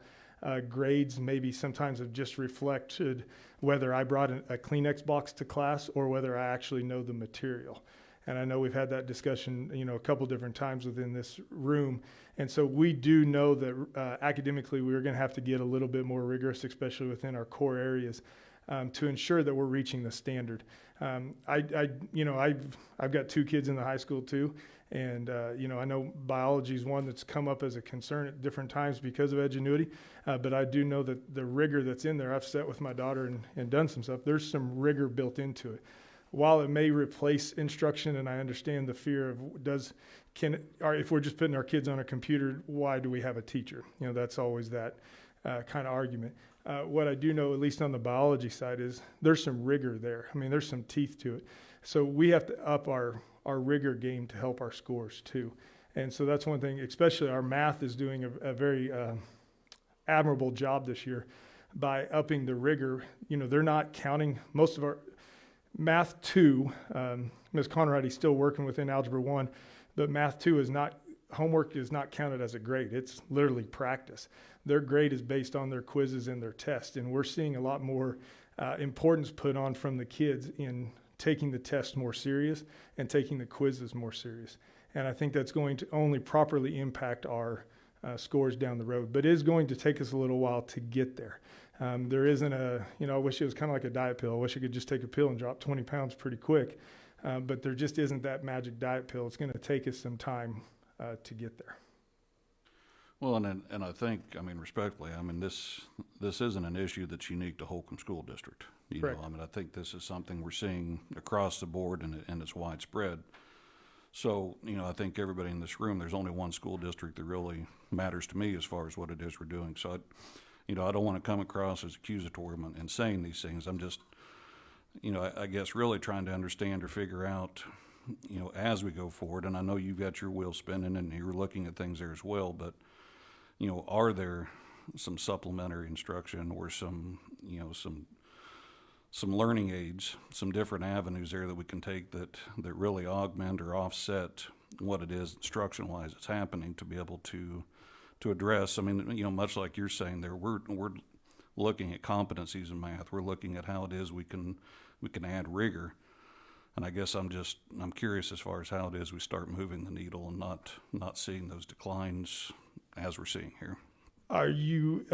grades maybe sometimes have just reflected whether I brought a Kleenex box to class or whether I actually know the material. And I know we've had that discussion, a couple different times within this room. And so we do know that academically we're going to have to get a little bit more rigorous, especially within our core areas, to ensure that we're reaching the standard. I've got 2 kids in the high school too. And, I know biology is one that's come up as a concern at different times because of Edgenuity. But I do know that the rigor that's in there, I've sat with my daughter and done some stuff. There's some rigor built into it. While it may replace instruction, and I understand the fear of if we're just putting our kids on a computer, why do we have a teacher? That's always that kind of argument. What I do know, at least on the biology side, is there's some rigor there. I mean, there's some teeth to it. So we have to up our rigor game to help our scores too. And so that's one thing, especially our math is doing a very admirable job this year by upping the rigor. They're not counting most of our Math 2, Ms. Conrady's still working within Algebra 1, but Math 2 homework is not counted as a grade. It's literally practice. Their grade is based on their quizzes and their tests, and we're seeing a lot more importance put on from the kids in taking the test more serious and taking the quizzes more serious. And I think that's going to only properly impact our scores down the road, but it is going to take us a little while to get there. There isn't I wish it was kind of like a diet pill. I wish I could just take a pill and drop 20 pounds pretty quick. But there just isn't that magic diet pill. It's going to take us some time to get there. Well, and I think, respectfully, this isn't an issue that's unique to Holcomb School District. Correct. I think this is something we're seeing across the board, and it's widespread. So, I think everybody in this room, there's only one school district that really matters to me as far as what it is we're doing. So, I don't want to come across as accusatory in saying these things. I'm just, I guess really trying to understand or figure out, as we go forward. And I know you've got your wheels spinning and you're looking at things there as well, but, are there some supplementary instruction or some learning aids, some different avenues there that we can take that really augment or offset what it is instruction-wise that's happening to be able to address? Much like you're saying there, we're looking at competencies in math. We're looking at how it is we can add rigor. And I guess I'm curious as far as how it is we start moving the needle and not seeing those declines as we're seeing here. Are you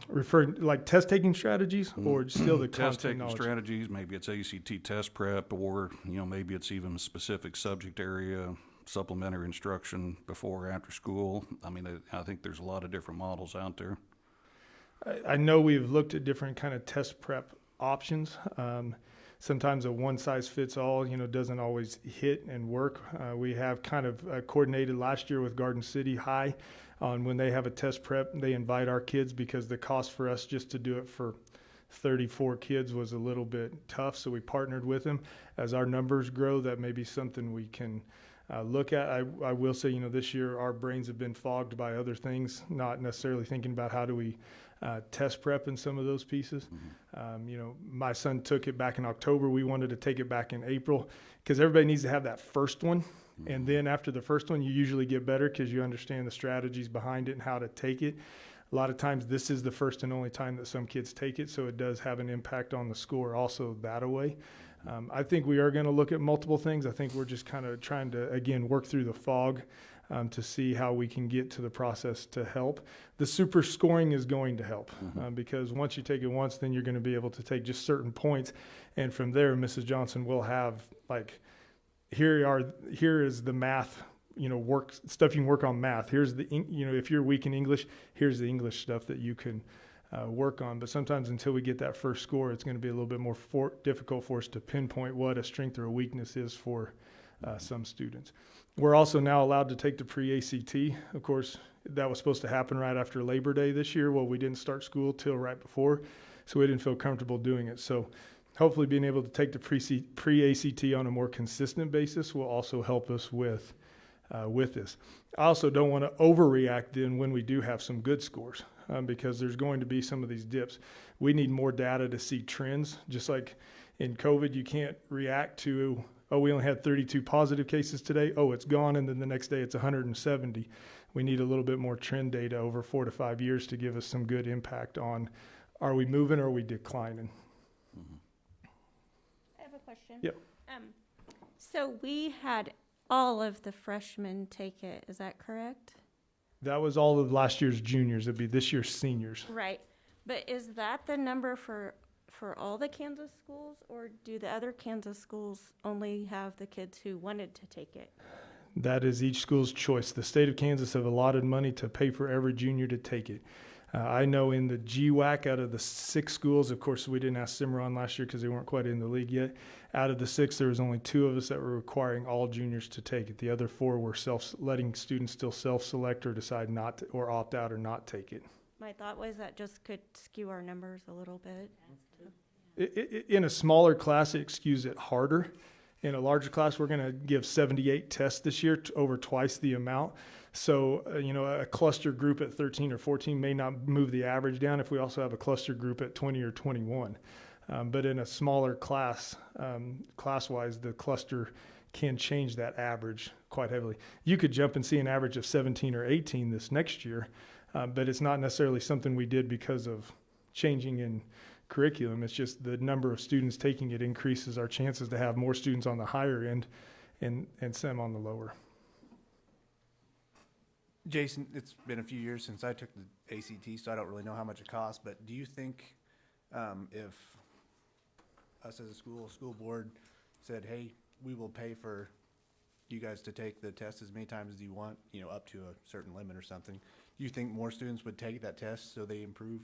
referring like test-taking strategies or still the test-taking knowledge? strategies? Maybe it's ACT test prep, or maybe it's even a specific subject area, supplementary instruction before or after school. I think there's a lot of different models out there. I know we've looked at different kind of test prep options. Sometimes a one-size-fits-all, doesn't always hit and work. We have kind of coordinated last year with Garden City High on when they have a test prep, they invite our kids because the cost for us just to do it for 34 kids was a little bit tough. So we partnered with them. As our numbers grow, that may be something we can look at. I will say, this year our brains have been fogged by other things, not necessarily thinking about how do we test prep in some of those pieces. My son took it back in October. We wanted to take it back in April because everybody needs to have that first one. And then after the first one, you usually get better because you understand the strategies behind it and how to take it. A lot of times this is the first and only time that some kids take it, so it does have an impact on the score also that way. I think we are going to look at multiple things. I think we're just kind of trying to, again, work through the fog to see how we can get to the process to help. The super scoring is going to help because once you take it once, then you're going to be able to take just certain points. And from there, Mrs. Johnson will have, like, here is the math, work stuff you can work on math. Here's the, if you're weak in English, here's the English stuff that you can work on. But sometimes until we get that first score, it's going to be a little bit more difficult for us to pinpoint what a strength or a weakness is for some students. We're also now allowed to take the pre-ACT. Of course, that was supposed to happen right after Labor Day this year. Well, we didn't start school till right before, so we didn't feel comfortable doing it. So hopefully being able to take the pre-ACT on a more consistent basis will also help us with this. I also don't want to overreact then when we do have some good scores because there's going to be some of these dips. We need more data to see trends. Just like in COVID, you can't react to, oh, we only had 32 positive cases today. Oh, it's gone. And then the next day it's 170. We need a little bit more trend data over 4 to 5 years to give us some good impact on, are we moving or are we declining? I have a question. Yep. So we had all of the freshmen take it, is that correct? That was all of last year's juniors. It'd be this year's seniors. Right. But is that the number for all the Kansas schools, or do the other Kansas schools only have the kids who wanted to take it? That is each school's choice. The state of Kansas have allotted money to pay for every junior to take it. I know in the GWAC, out of the 6 schools, of course, we didn't ask Cimarron last year because they weren't quite in the league yet. Out of the 6, there was only 2 of us that were requiring all juniors to take it. The other 4 were letting students still self-select or decide not to, or opt out or not take it. My thought was that just could skew our numbers a little bit. In a smaller class, it skews it harder. In a larger class, we're going to give 78 tests this year, over twice the amount. So, a cluster group at 13 or 14 may not move the average down if we also have a cluster group at 20 or 21. But in a smaller class, class-wise, the cluster can change that average quite heavily. You could jump and see an average of 17 or 18 this next year, but it's not necessarily something we did because of changing in curriculum. It's just the number of students taking it increases our chances to have more students on the higher end and some on the lower. Jason, it's been a few years since I took the ACT, so I don't really know how much it costs, but do you think if us as a school board said, hey, we will pay for you guys to take the test as many times as you want, up to a certain limit or something, do you think more students would take that test so they improve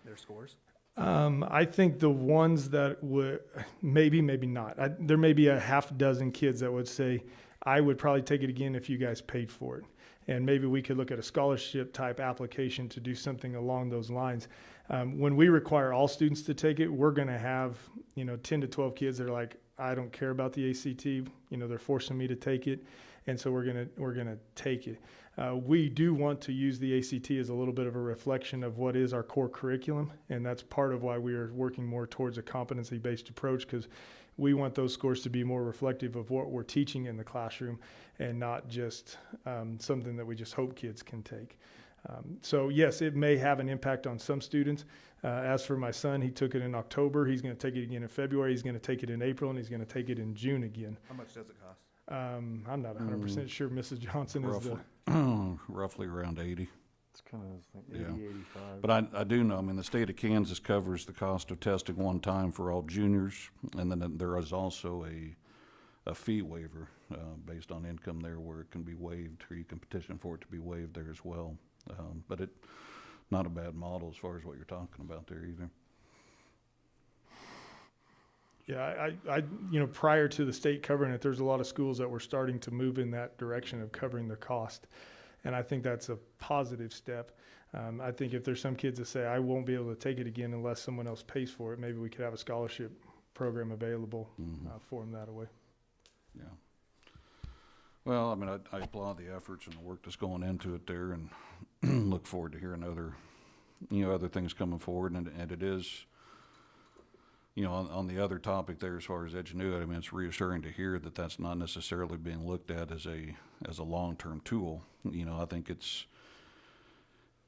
their scores? I think the ones that would, maybe not. There may be a half dozen kids that would say, I would probably take it again if you guys paid for it. And maybe we could look at a scholarship type application to do something along those lines. When we require all students to take it, we're going to have, 10 to 12 kids that are like, I don't care about the ACT. They're forcing me to take it. And so we're going to take it. We do want to use the ACT as a little bit of a reflection of what is our core curriculum. And that's part of why we are working more towards a competency-based approach, because we want those scores to be more reflective of what we're teaching in the classroom and not just something that we just hope kids can take. So yes, it may have an impact on some students. As for my son, he took it in October. He's going to take it again in February. He's going to take it in April, and he's going to take it in June again. How much does it cost? I'm not 100% sure Mrs. Johnson is roughly around 80. It's kind of 80, 85. But I do know, the state of Kansas covers the cost of testing one time for all juniors, and then there is also a fee waiver based on income there where it can be waived, or you can petition for it to be waived there as well. But it not a bad model as far as what you're talking about there either. Yeah, I prior to the state covering it, there's a lot of schools that were starting to move in that direction of covering the cost. And I think that's a positive step. I think if there's some kids that say, I won't be able to take it again unless someone else pays for it, maybe we could have a scholarship program available for them that way. Yeah. Well, I applaud the efforts and the work that's going into it there, and look forward to hearing other things coming forward. And it is, on the other topic there, as far as Edgenuity, it's reassuring to hear that that's not necessarily being looked at as a long-term tool. I think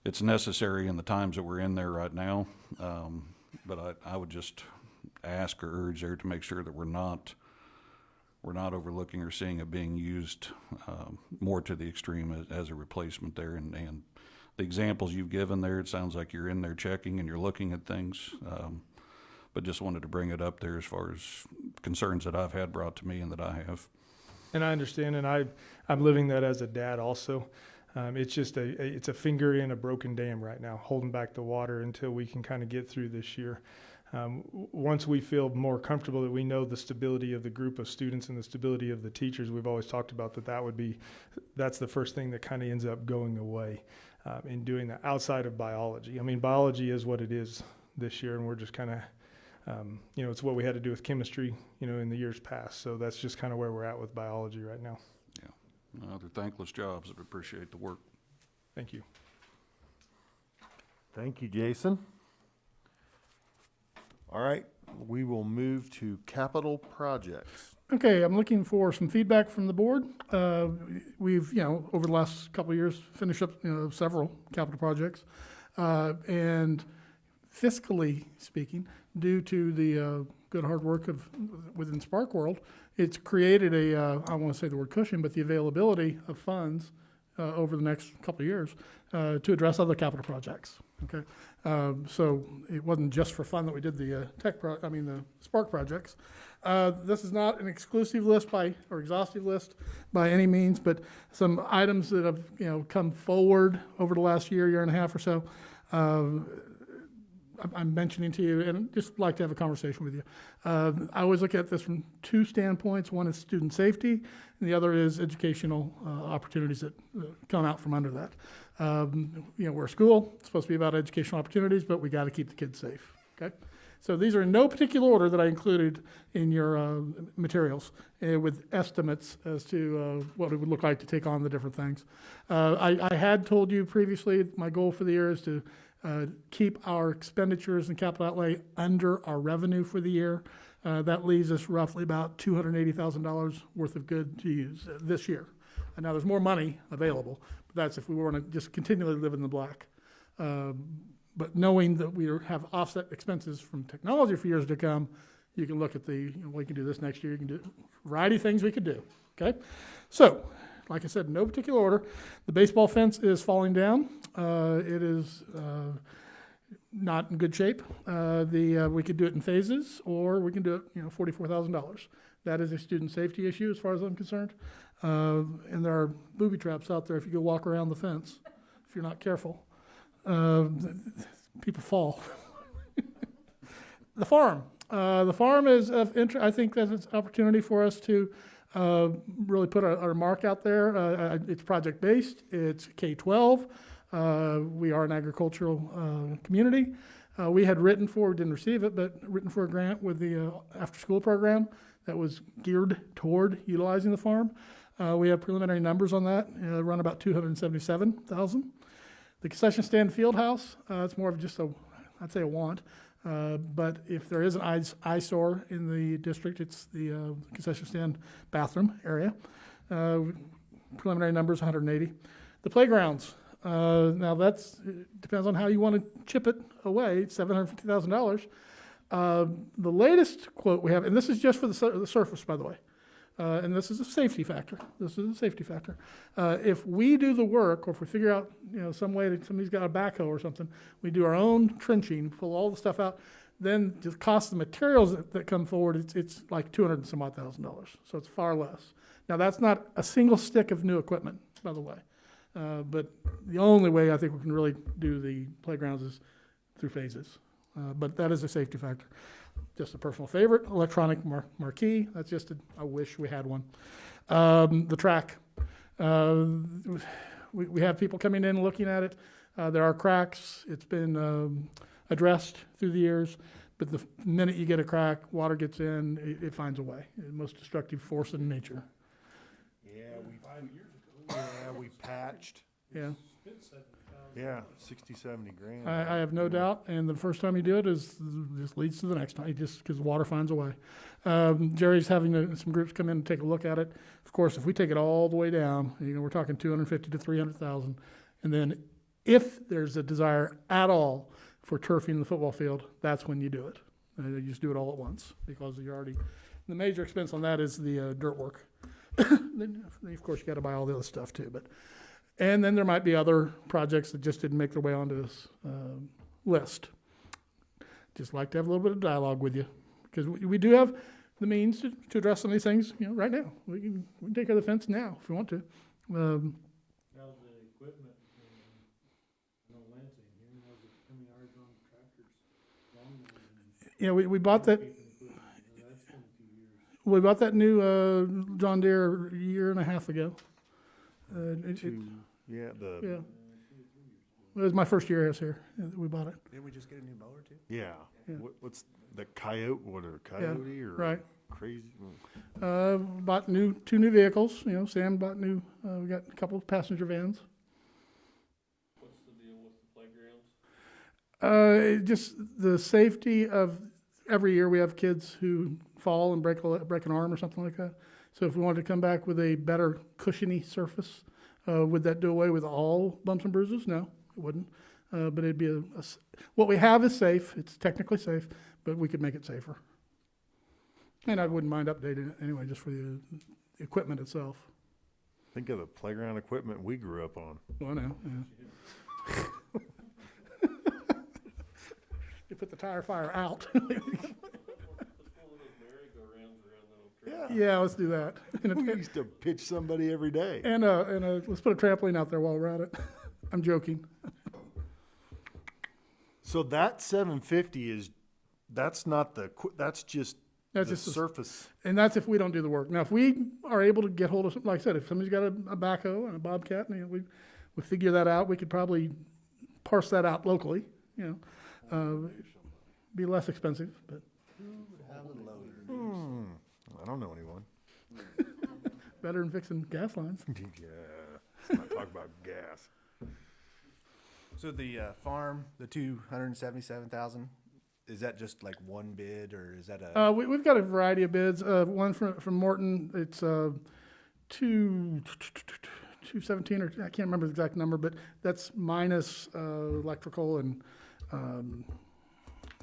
it's necessary in the times that we're in there right now. But I would just ask or urge there to make sure that we're not overlooking or seeing it being used more to the extreme as a replacement there. And the examples you've given there, it sounds like you're in there checking and you're looking at things. But just wanted to bring it up there as far as concerns that I've had brought to me and that I have. And I understand, and I'm living that as a dad also. It's just it's a finger in a broken dam right now, holding back the water until we can kind of get through this year. Once we feel more comfortable that we know the stability of the group of students and the stability of the teachers, we've always talked about that's the first thing that kind of ends up going away in doing that outside of biology. I mean, biology is what it is this year, and we're just kind of, it's what we had to do with chemistry, in the years past. So that's just kind of where we're at with biology right now. Yeah, they're thankless jobs. I appreciate the work. Thank you. Thank you, Jason. All right, we will move to capital projects. Okay, I'm looking for some feedback from the board. We've, over the last couple of years, finished up, several capital projects. And fiscally speaking, due to the good hard work within Spark World, it's created I don't want to say the word cushion, but the availability of funds over the next couple of years to address other capital projects. Okay, so it wasn't just for fun that we did the the Spark projects. This is not an exclusive list or exhaustive list by any means, but some items that have come forward over the last year and a half or so. I'm mentioning to you, and just like to have a conversation with you. I always look at this from two standpoints. One is student safety, and the other is educational opportunities that come out from under that. We're a school. It's supposed to be about educational opportunities, but we got to keep the kids safe. Okay, so these are in no particular order that I included in your materials with estimates as to what it would look like to take on the different things. I had told you previously my goal for the year is to keep our expenditures and capital outlay under our revenue for the year. That leaves us roughly about $280,000 worth of good to use this year. And now there's more money available, but that's if we want to just continually live in the black. But knowing that we have offset expenses from technology for years to come, you can look at we can do this next year. You can do a variety of things we could do. Okay, so like I said, in no particular order. The baseball fence is falling down. It is not in good shape. We could do it in phases, or we can do it, $44,000. That is a student safety issue as far as I'm concerned. And there are booby traps out there if you go walk around the fence, if you're not careful. People fall. The farm is of interest. I think that it's an opportunity for us to really put our mark out there. It's project-based. It's K-12. We are an agricultural community. We had written for, didn't receive it, but written for a grant with the after-school program that was geared toward utilizing the farm. We have preliminary numbers on that, run about $277,000. The concession stand field house, it's more of just I'd say a want. But if there is an eyesore in the district, it's the concession stand bathroom area. Preliminary numbers, 180. The playgrounds, now depends on how you want to chip it away, it's $750,000. The latest quote we have, and this is just for the surface, by the way, and this is a safety factor. If we do the work, or if we figure out some way that somebody's got a backhoe or something, we do our own trenching, pull all the stuff out, then the cost of the materials that come forward, it's like $200,000 and some odd thousand. So it's far less. Now that's not a single stick of new equipment, by the way. But the only way I think we can really do the playgrounds is through phases. But that is a safety factor. Just a personal favorite, electronic marquee. That's just I wish we had one. The track. We have people coming in and looking at it. There are cracks. It's been addressed through the years. But the minute you get a crack, water gets in, it finds a way. The most destructive force in nature. We patched. Yeah. Yeah, 60, 70 grand. I have no doubt, and the first time you do it just leads to the next time, just because water finds a way. Jerry's having some groups come in and take a look at it. Of course, if we take it all the way down, we're talking 250 to 300,000, and then If there's a desire at all for turfing the football field, that's when you do it. You just do it all at once, because you're already, the major expense on that is the dirt work. Then, of course, you gotta buy all the other stuff too, but, and then there might be other projects that just didn't make their way onto this list. Just like to have a little bit of dialogue with you, because we do have the means to address some of these things, right now. We can take care of the fence now if we want to. How's the equipment in Lansing? How's it, how many hours on tractors? We bought that. That's been a few years. We bought that new John Deere a year and a half ago. Yeah, It was my first year I was here that we bought it. Didn't we just get a new mower too? yeah. Yeah. What's the coyote? Coyote or right. crazy? Bought two new vehicles. Sam bought new. We got a couple of passenger vans. What's the deal with the playgrounds? Just the safety of every year we have kids who fall and break an arm or something like that. So if we wanted to come back with a better cushiony surface, would that do away with all bumps and bruises? No, it wouldn't. But it'd be what we have is safe. It's technically safe, but we could make it safer. And I wouldn't mind updating it anyway, just for the equipment itself. Think of the playground equipment we grew up on. Well, I know. Yeah. You put the tire fire out. Yeah, let's do that. We used to pitch somebody every day. And let's put a trampoline out there while we're at it. I'm joking. So that 750 that's just the surface. And that's if we don't do the work. Now, if we are able to get hold of something, like I said, if somebody's got a backhoe and a bobcat, and we figure that out, we could probably parse that out locally. Be less expensive, but. I don't know anyone. Better than fixing gas lines. Yeah, let's not talk about gas. So the farm, the 277,000, is that just like one bid, or is that a? We've got a variety of bids. One from Morton, it's 217, or I can't remember the exact number, but that's minus electrical and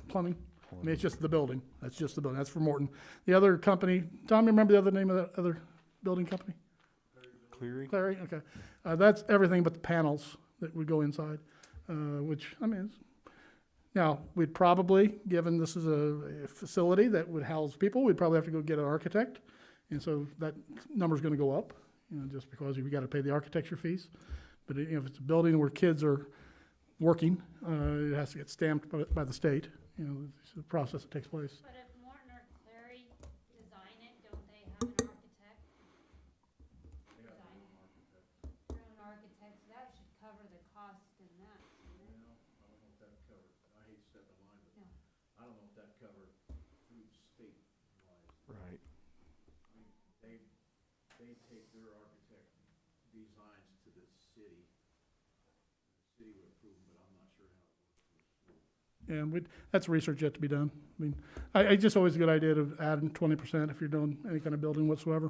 plumbing. I mean, it's just the building. That's just the building. That's for Morton. The other company, Tom, you remember the other name of that other building company? Clary. Clary, okay. That's everything but the panels that would go inside, which, I mean, now, we'd probably, given this is a facility that would house people, we'd probably have to go get an architect. And so that number's going to go up, just because we got to pay the architecture fees. But if it's a building where kids are working, it has to get stamped by the state. It's a process that takes place. But if Morton or Clary design it, don't they have an architect? They're an architect, so that should cover the cost in that. I don't know if that covered, I hate to step in line, but I don't know if that covered through state wise. Right. I mean, they take their architect designs to the city. The city would approve them, but I'm not sure how it works. And that's research yet to be done. I mean, it's just always a good idea to add in 20% if you're doing any kind of building whatsoever.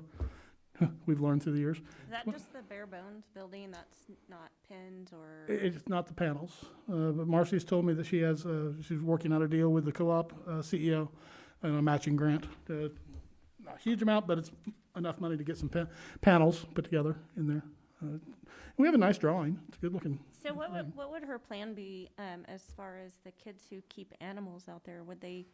We've learned through the years. Is that just the bare bones building that's not pinned or? It's not the panels. But Marcy's told me that she's working out a deal with the co-op CEO and a matching grant. Not a huge amount, but it's enough money to get some panels put together in there. We have a nice drawing. It's good looking. So what would her plan be as far as the kids who keep animals out there? Would they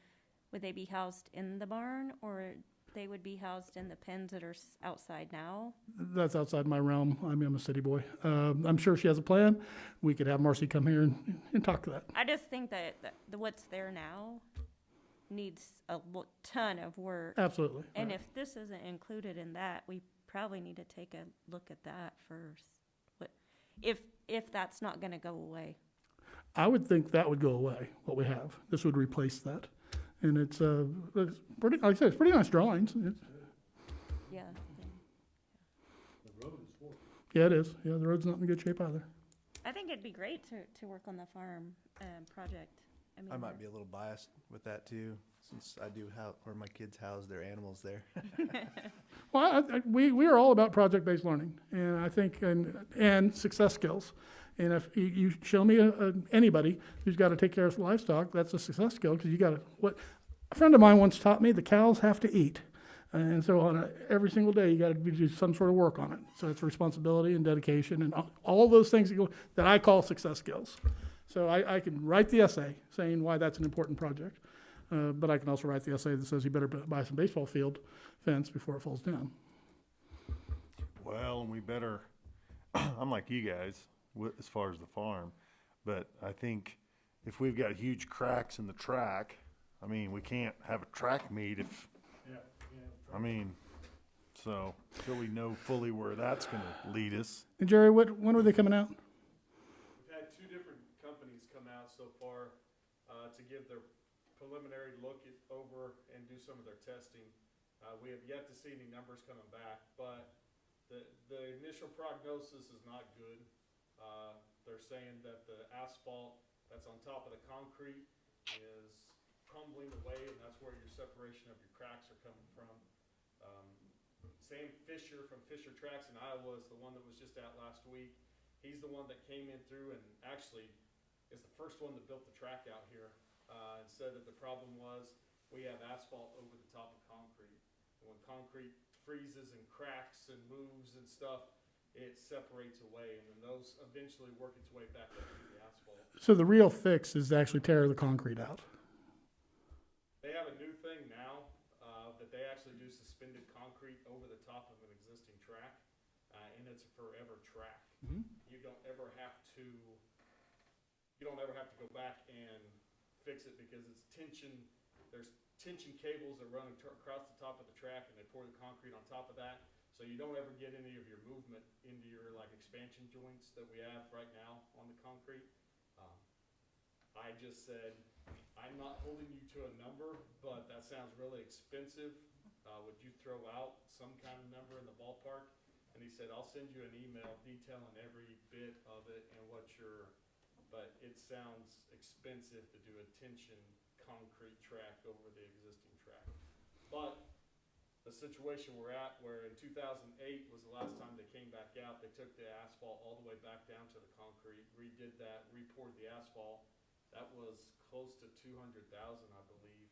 be housed in the barn, or they would be housed in the pens that are outside now? That's outside my realm. I'm a city boy. I'm sure she has a plan. We could have Marcy come here and talk to that. I just think that what's there now needs a ton of work. Absolutely. And right. if this isn't included in that, we probably need to take a look at that first. If that's not going to go away. I would think that would go away, what we have. This would replace that. And it's pretty, like I said, it's pretty nice drawings. Yeah. The road is horrible. Yeah, it is. Yeah, the road's not in good shape either. I think it'd be great to work on the farm project. I might be a little biased with that too, since I do where my kids house their animals there. Well, we are all about project-based learning, and I think and success skills, And if you show me anybody who's got to take care of livestock, that's a success skill, because you got to, what a friend of mine once taught me, the cows have to eat. And so every single day, you got to do some sort of work on it. So it's responsibility and dedication and all those things that I call success skills. So I can write the essay saying why that's an important project, but I can also write the essay that says you better buy some baseball field fence before it falls down. Well, and we better, I'm like you guys as far as the farm, but I think if we've got huge cracks in the track, I mean, we can't have a track meet if, I mean, so until we know fully where that's going to lead us. And Jerry, when are they coming out? We've had 2 different companies come out so far to give their preliminary look over and do some of their testing. We have yet to see any numbers coming back, but the initial prognosis is not good. They're saying that the asphalt that's on top of the concrete is crumbling away, and that's where your separation of your cracks are coming from. Sam Fisher from Fisher Tracks in Iowa is the one that was just out last week. He's the one that came in through and actually is the first one that built the track out here and said that the problem was we have asphalt over the top of concrete. And when concrete freezes and cracks and moves and stuff, it separates away, and then those eventually work its way back up to the asphalt. So the real fix is to actually tear the concrete out. They have a new thing now that they actually do suspended concrete over the top of an existing track, and it's a forever track. Mm-hmm. You don't ever have to go back and fix it because it's tension. There's tension cables that run across the top of the track, and they pour the concrete on top of that. So you don't ever get any of your movement into your like expansion joints that we have right now on the concrete. I just said, I'm not holding you to a number, but that sounds really expensive. Would you throw out some kind of number in the ballpark? And he said, I'll send you an email detailing every bit of it and but it sounds expensive to do a tension concrete track over the existing track. But the situation we're at, where in 2008 was the last time they came back out, they took the asphalt all the way back down to the concrete, redid that, repoured the asphalt. That was close to 200,000, I believe,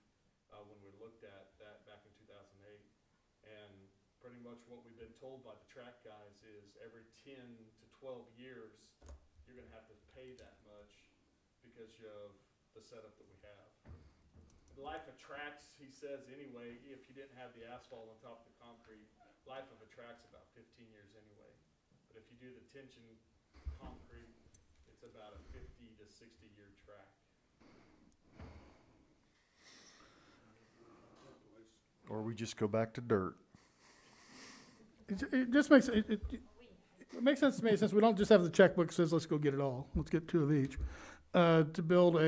when we looked at that back in 2008. And pretty much what we've been told by the track guys is every 10 to 12 years, you're gonna have to pay that much because of the setup that we have. The life of tracks, he says anyway, if you didn't have the asphalt on top of the concrete, life of a track's about 15 years anyway. But if you do the tension concrete, it's about a 50 to 60 year track. Or we just go back to dirt. It just makes it makes sense to me, since we don't just have the checkbook that says let's go get it all. Let's get 2 of each. To build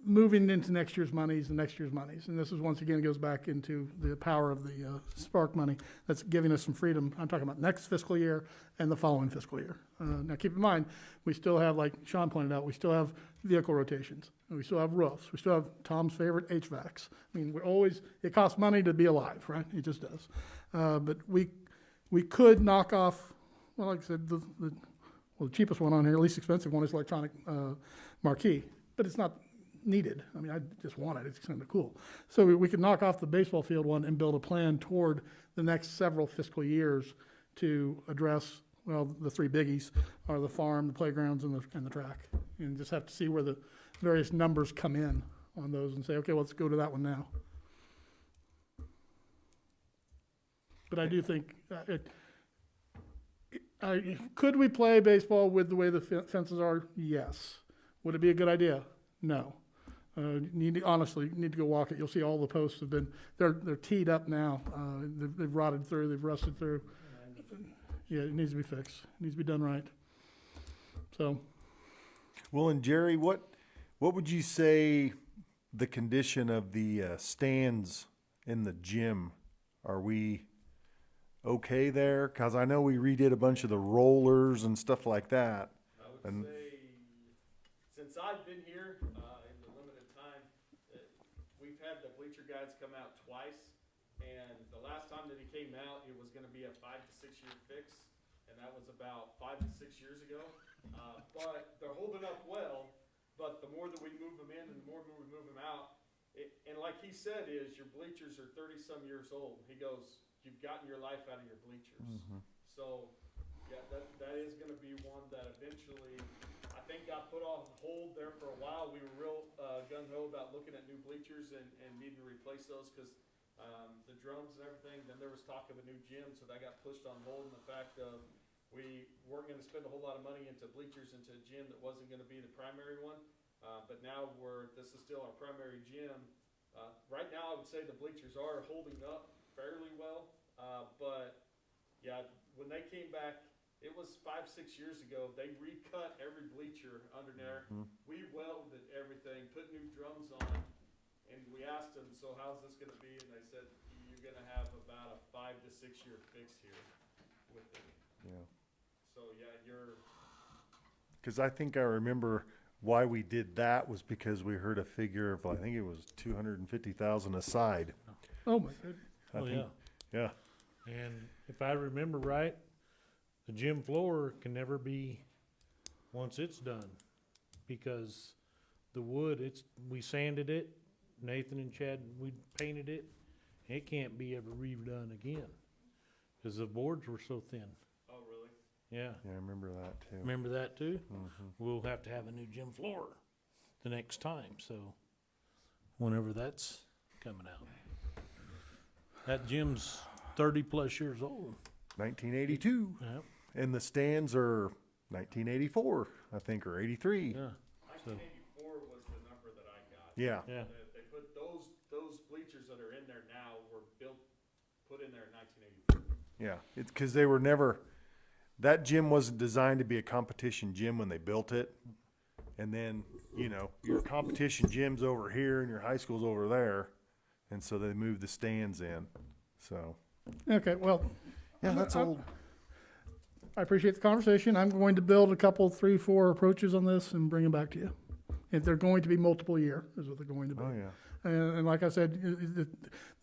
moving into next year's monies and next year's monies. And this is, once again, goes back into the power of the spark money that's giving us some freedom. I'm talking about next fiscal year and the following fiscal year. Now, keep in mind, we still have, like Sean pointed out, we still have vehicle rotations. And we still have roofs. We still have Tom's favorite HVACs. I mean, it costs money to be alive, right? It just does. But we could knock off, well, like I said, the cheapest one on here, least expensive one, is electronic marquee. But it's not needed. I mean, I just want it. It's kind of cool. So we could knock off the baseball field one and build a plan toward the next several fiscal years to address, well, the 3 biggies are the farm, the playgrounds, and the track. And just have to see where the various numbers come in on those and say, okay, well, let's go to that one now. But I do think, could we play baseball with the way the fences are? Yes. Would it be a good idea? No. Honestly, need to go walk it. You'll see all the posts have been, they're teed up now. They've rotted through, they've rusted through. Yeah, it needs to be fixed. It needs to be done right. So. Well, and Jerry, what would you say the condition of the stands in the gym? Are we okay there? Because I know we redid a bunch of the rollers and stuff like that. I would say, since I've been here in the limited time, we've had the bleacher guys come out twice, and the last time that he came out, it was going to be a 5 to 6 year fix, and that was about 5 to 6 years ago. But they're holding up well, but the more that we move them in and the more we move them out, and like he said is, your bleachers are 30-some years old. He goes, you've gotten your life out of your bleachers. So, yeah, that is gonna be one that eventually, I think got put on hold there for a while. We were real gung-ho about looking at new bleachers and needing to replace those because the drums and everything. Then there was talk of a new gym, so that got pushed on hold. And the fact of we weren't going to spend a whole lot of money into bleachers into a gym that wasn't going to be the primary one. But now this is still our primary gym. Right now, I would say the bleachers are holding up fairly well. But yeah, when they came back, it was 5-6 years ago. They recut every bleacher under there. We welded everything, put new drums on, and we asked them, so how's this going to be? And they said, you're going to have about a 5 to 6 year fix here with it. Yeah. So yeah, Because I think I remember why we did that was because we heard a figure of, I think it was 250,000 a side. Oh, my goodness. I think, yeah. And if I remember right, the gym floor can never be, once it's done, because the wood, we sanded it, Nathan and Chad, we painted it, it can't be ever redone again, because the boards were so thin. Oh, really? Yeah. Yeah, I remember that too. Remember that too? We'll have to have a new gym floor the next time, so whenever that's coming out. That gym's 30-plus years old. 1982. Yep. And the stands are 1984, I think, or 83. Yeah. 1984 was the number that I got. Yeah. Yeah. They put those bleachers that are in there now were put in there in 1984. Yeah, it's because they were never, that gym wasn't designed to be a competition gym when they built it. And then, your competition gym's over here and your high school's over there. And so they moved the stands in. So, Okay, well. yeah, that's old. I appreciate the conversation. I'm going to build a couple, 3, 4 approaches on this and bring them back to you. If they're going to be multiple year, is what they're going to be. Oh, yeah. And like I said, the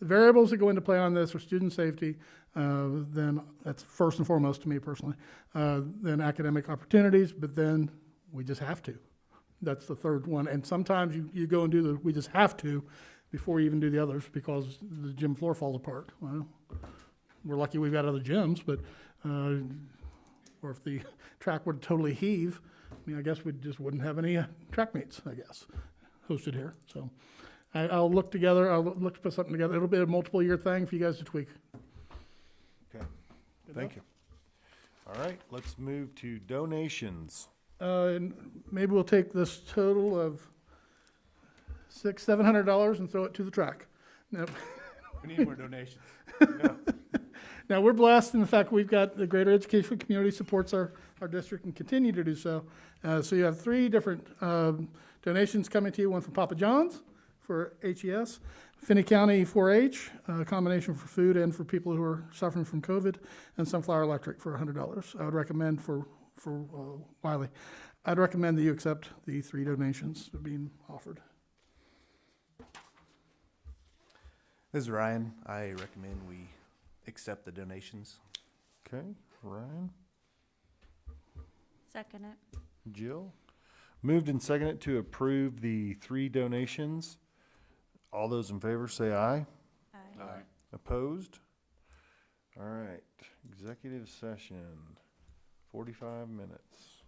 variables that go into play on this are student safety, then that's first and foremost to me personally, then academic opportunities, but then we just have to. That's the third one. And sometimes you go and do we just have to before you even do the others because the gym floor falls apart. Well, we're lucky we've got other gyms, but, or if the track would totally heave, I guess we just wouldn't have any track meets, I guess, hosted here. So I'll look to put something together. It'll be a multiple year thing for you guys to tweak. Okay. Thank you. All right, let's move to donations. And maybe we'll take this total of $700 and throw it to the track. Now, We need more donations. now we're blessed in the fact we've got the greater educational community supports our district and continue to do so. So you have 3 different donations coming to you, one from Papa John's for HES, Finney County 4-H, a combination for food and for people who are suffering from COVID, and Sunflower Electric for $100. I would recommend for Wiley. I'd recommend that you accept the 3 donations that are being offered. This is Ryan. I recommend we accept the donations. Okay, Ryan, Second it. Jill. Moved and seconded to approve the 3 donations. All those in favor say aye. Aye. Aye. Opposed? All right, executive session, 45 minutes.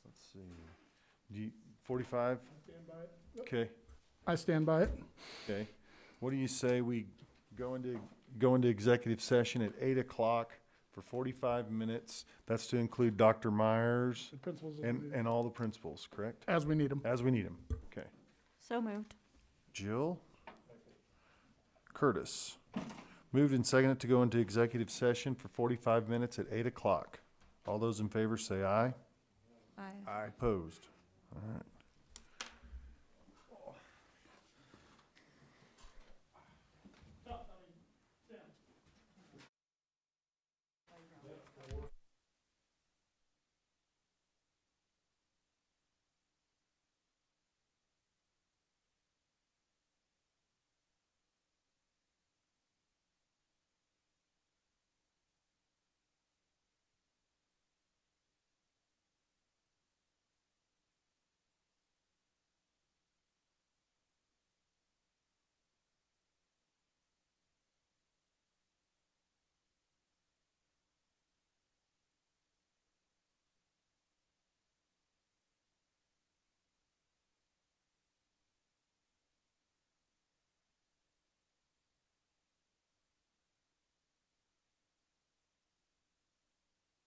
Let's see. 45? Stand by it. Yep. Okay, I stand by it. okay. What do you say we go into executive session at 8 o'clock for 45 minutes? That's to include Dr. Myers The principals and all the principals, correct? as we need them. As we need them. Okay. So moved. Jill? Curtis. Moved and seconded to go into executive session for 45 minutes at 8 o'clock. All those in favor say aye. Aye. Aye. Opposed? All right.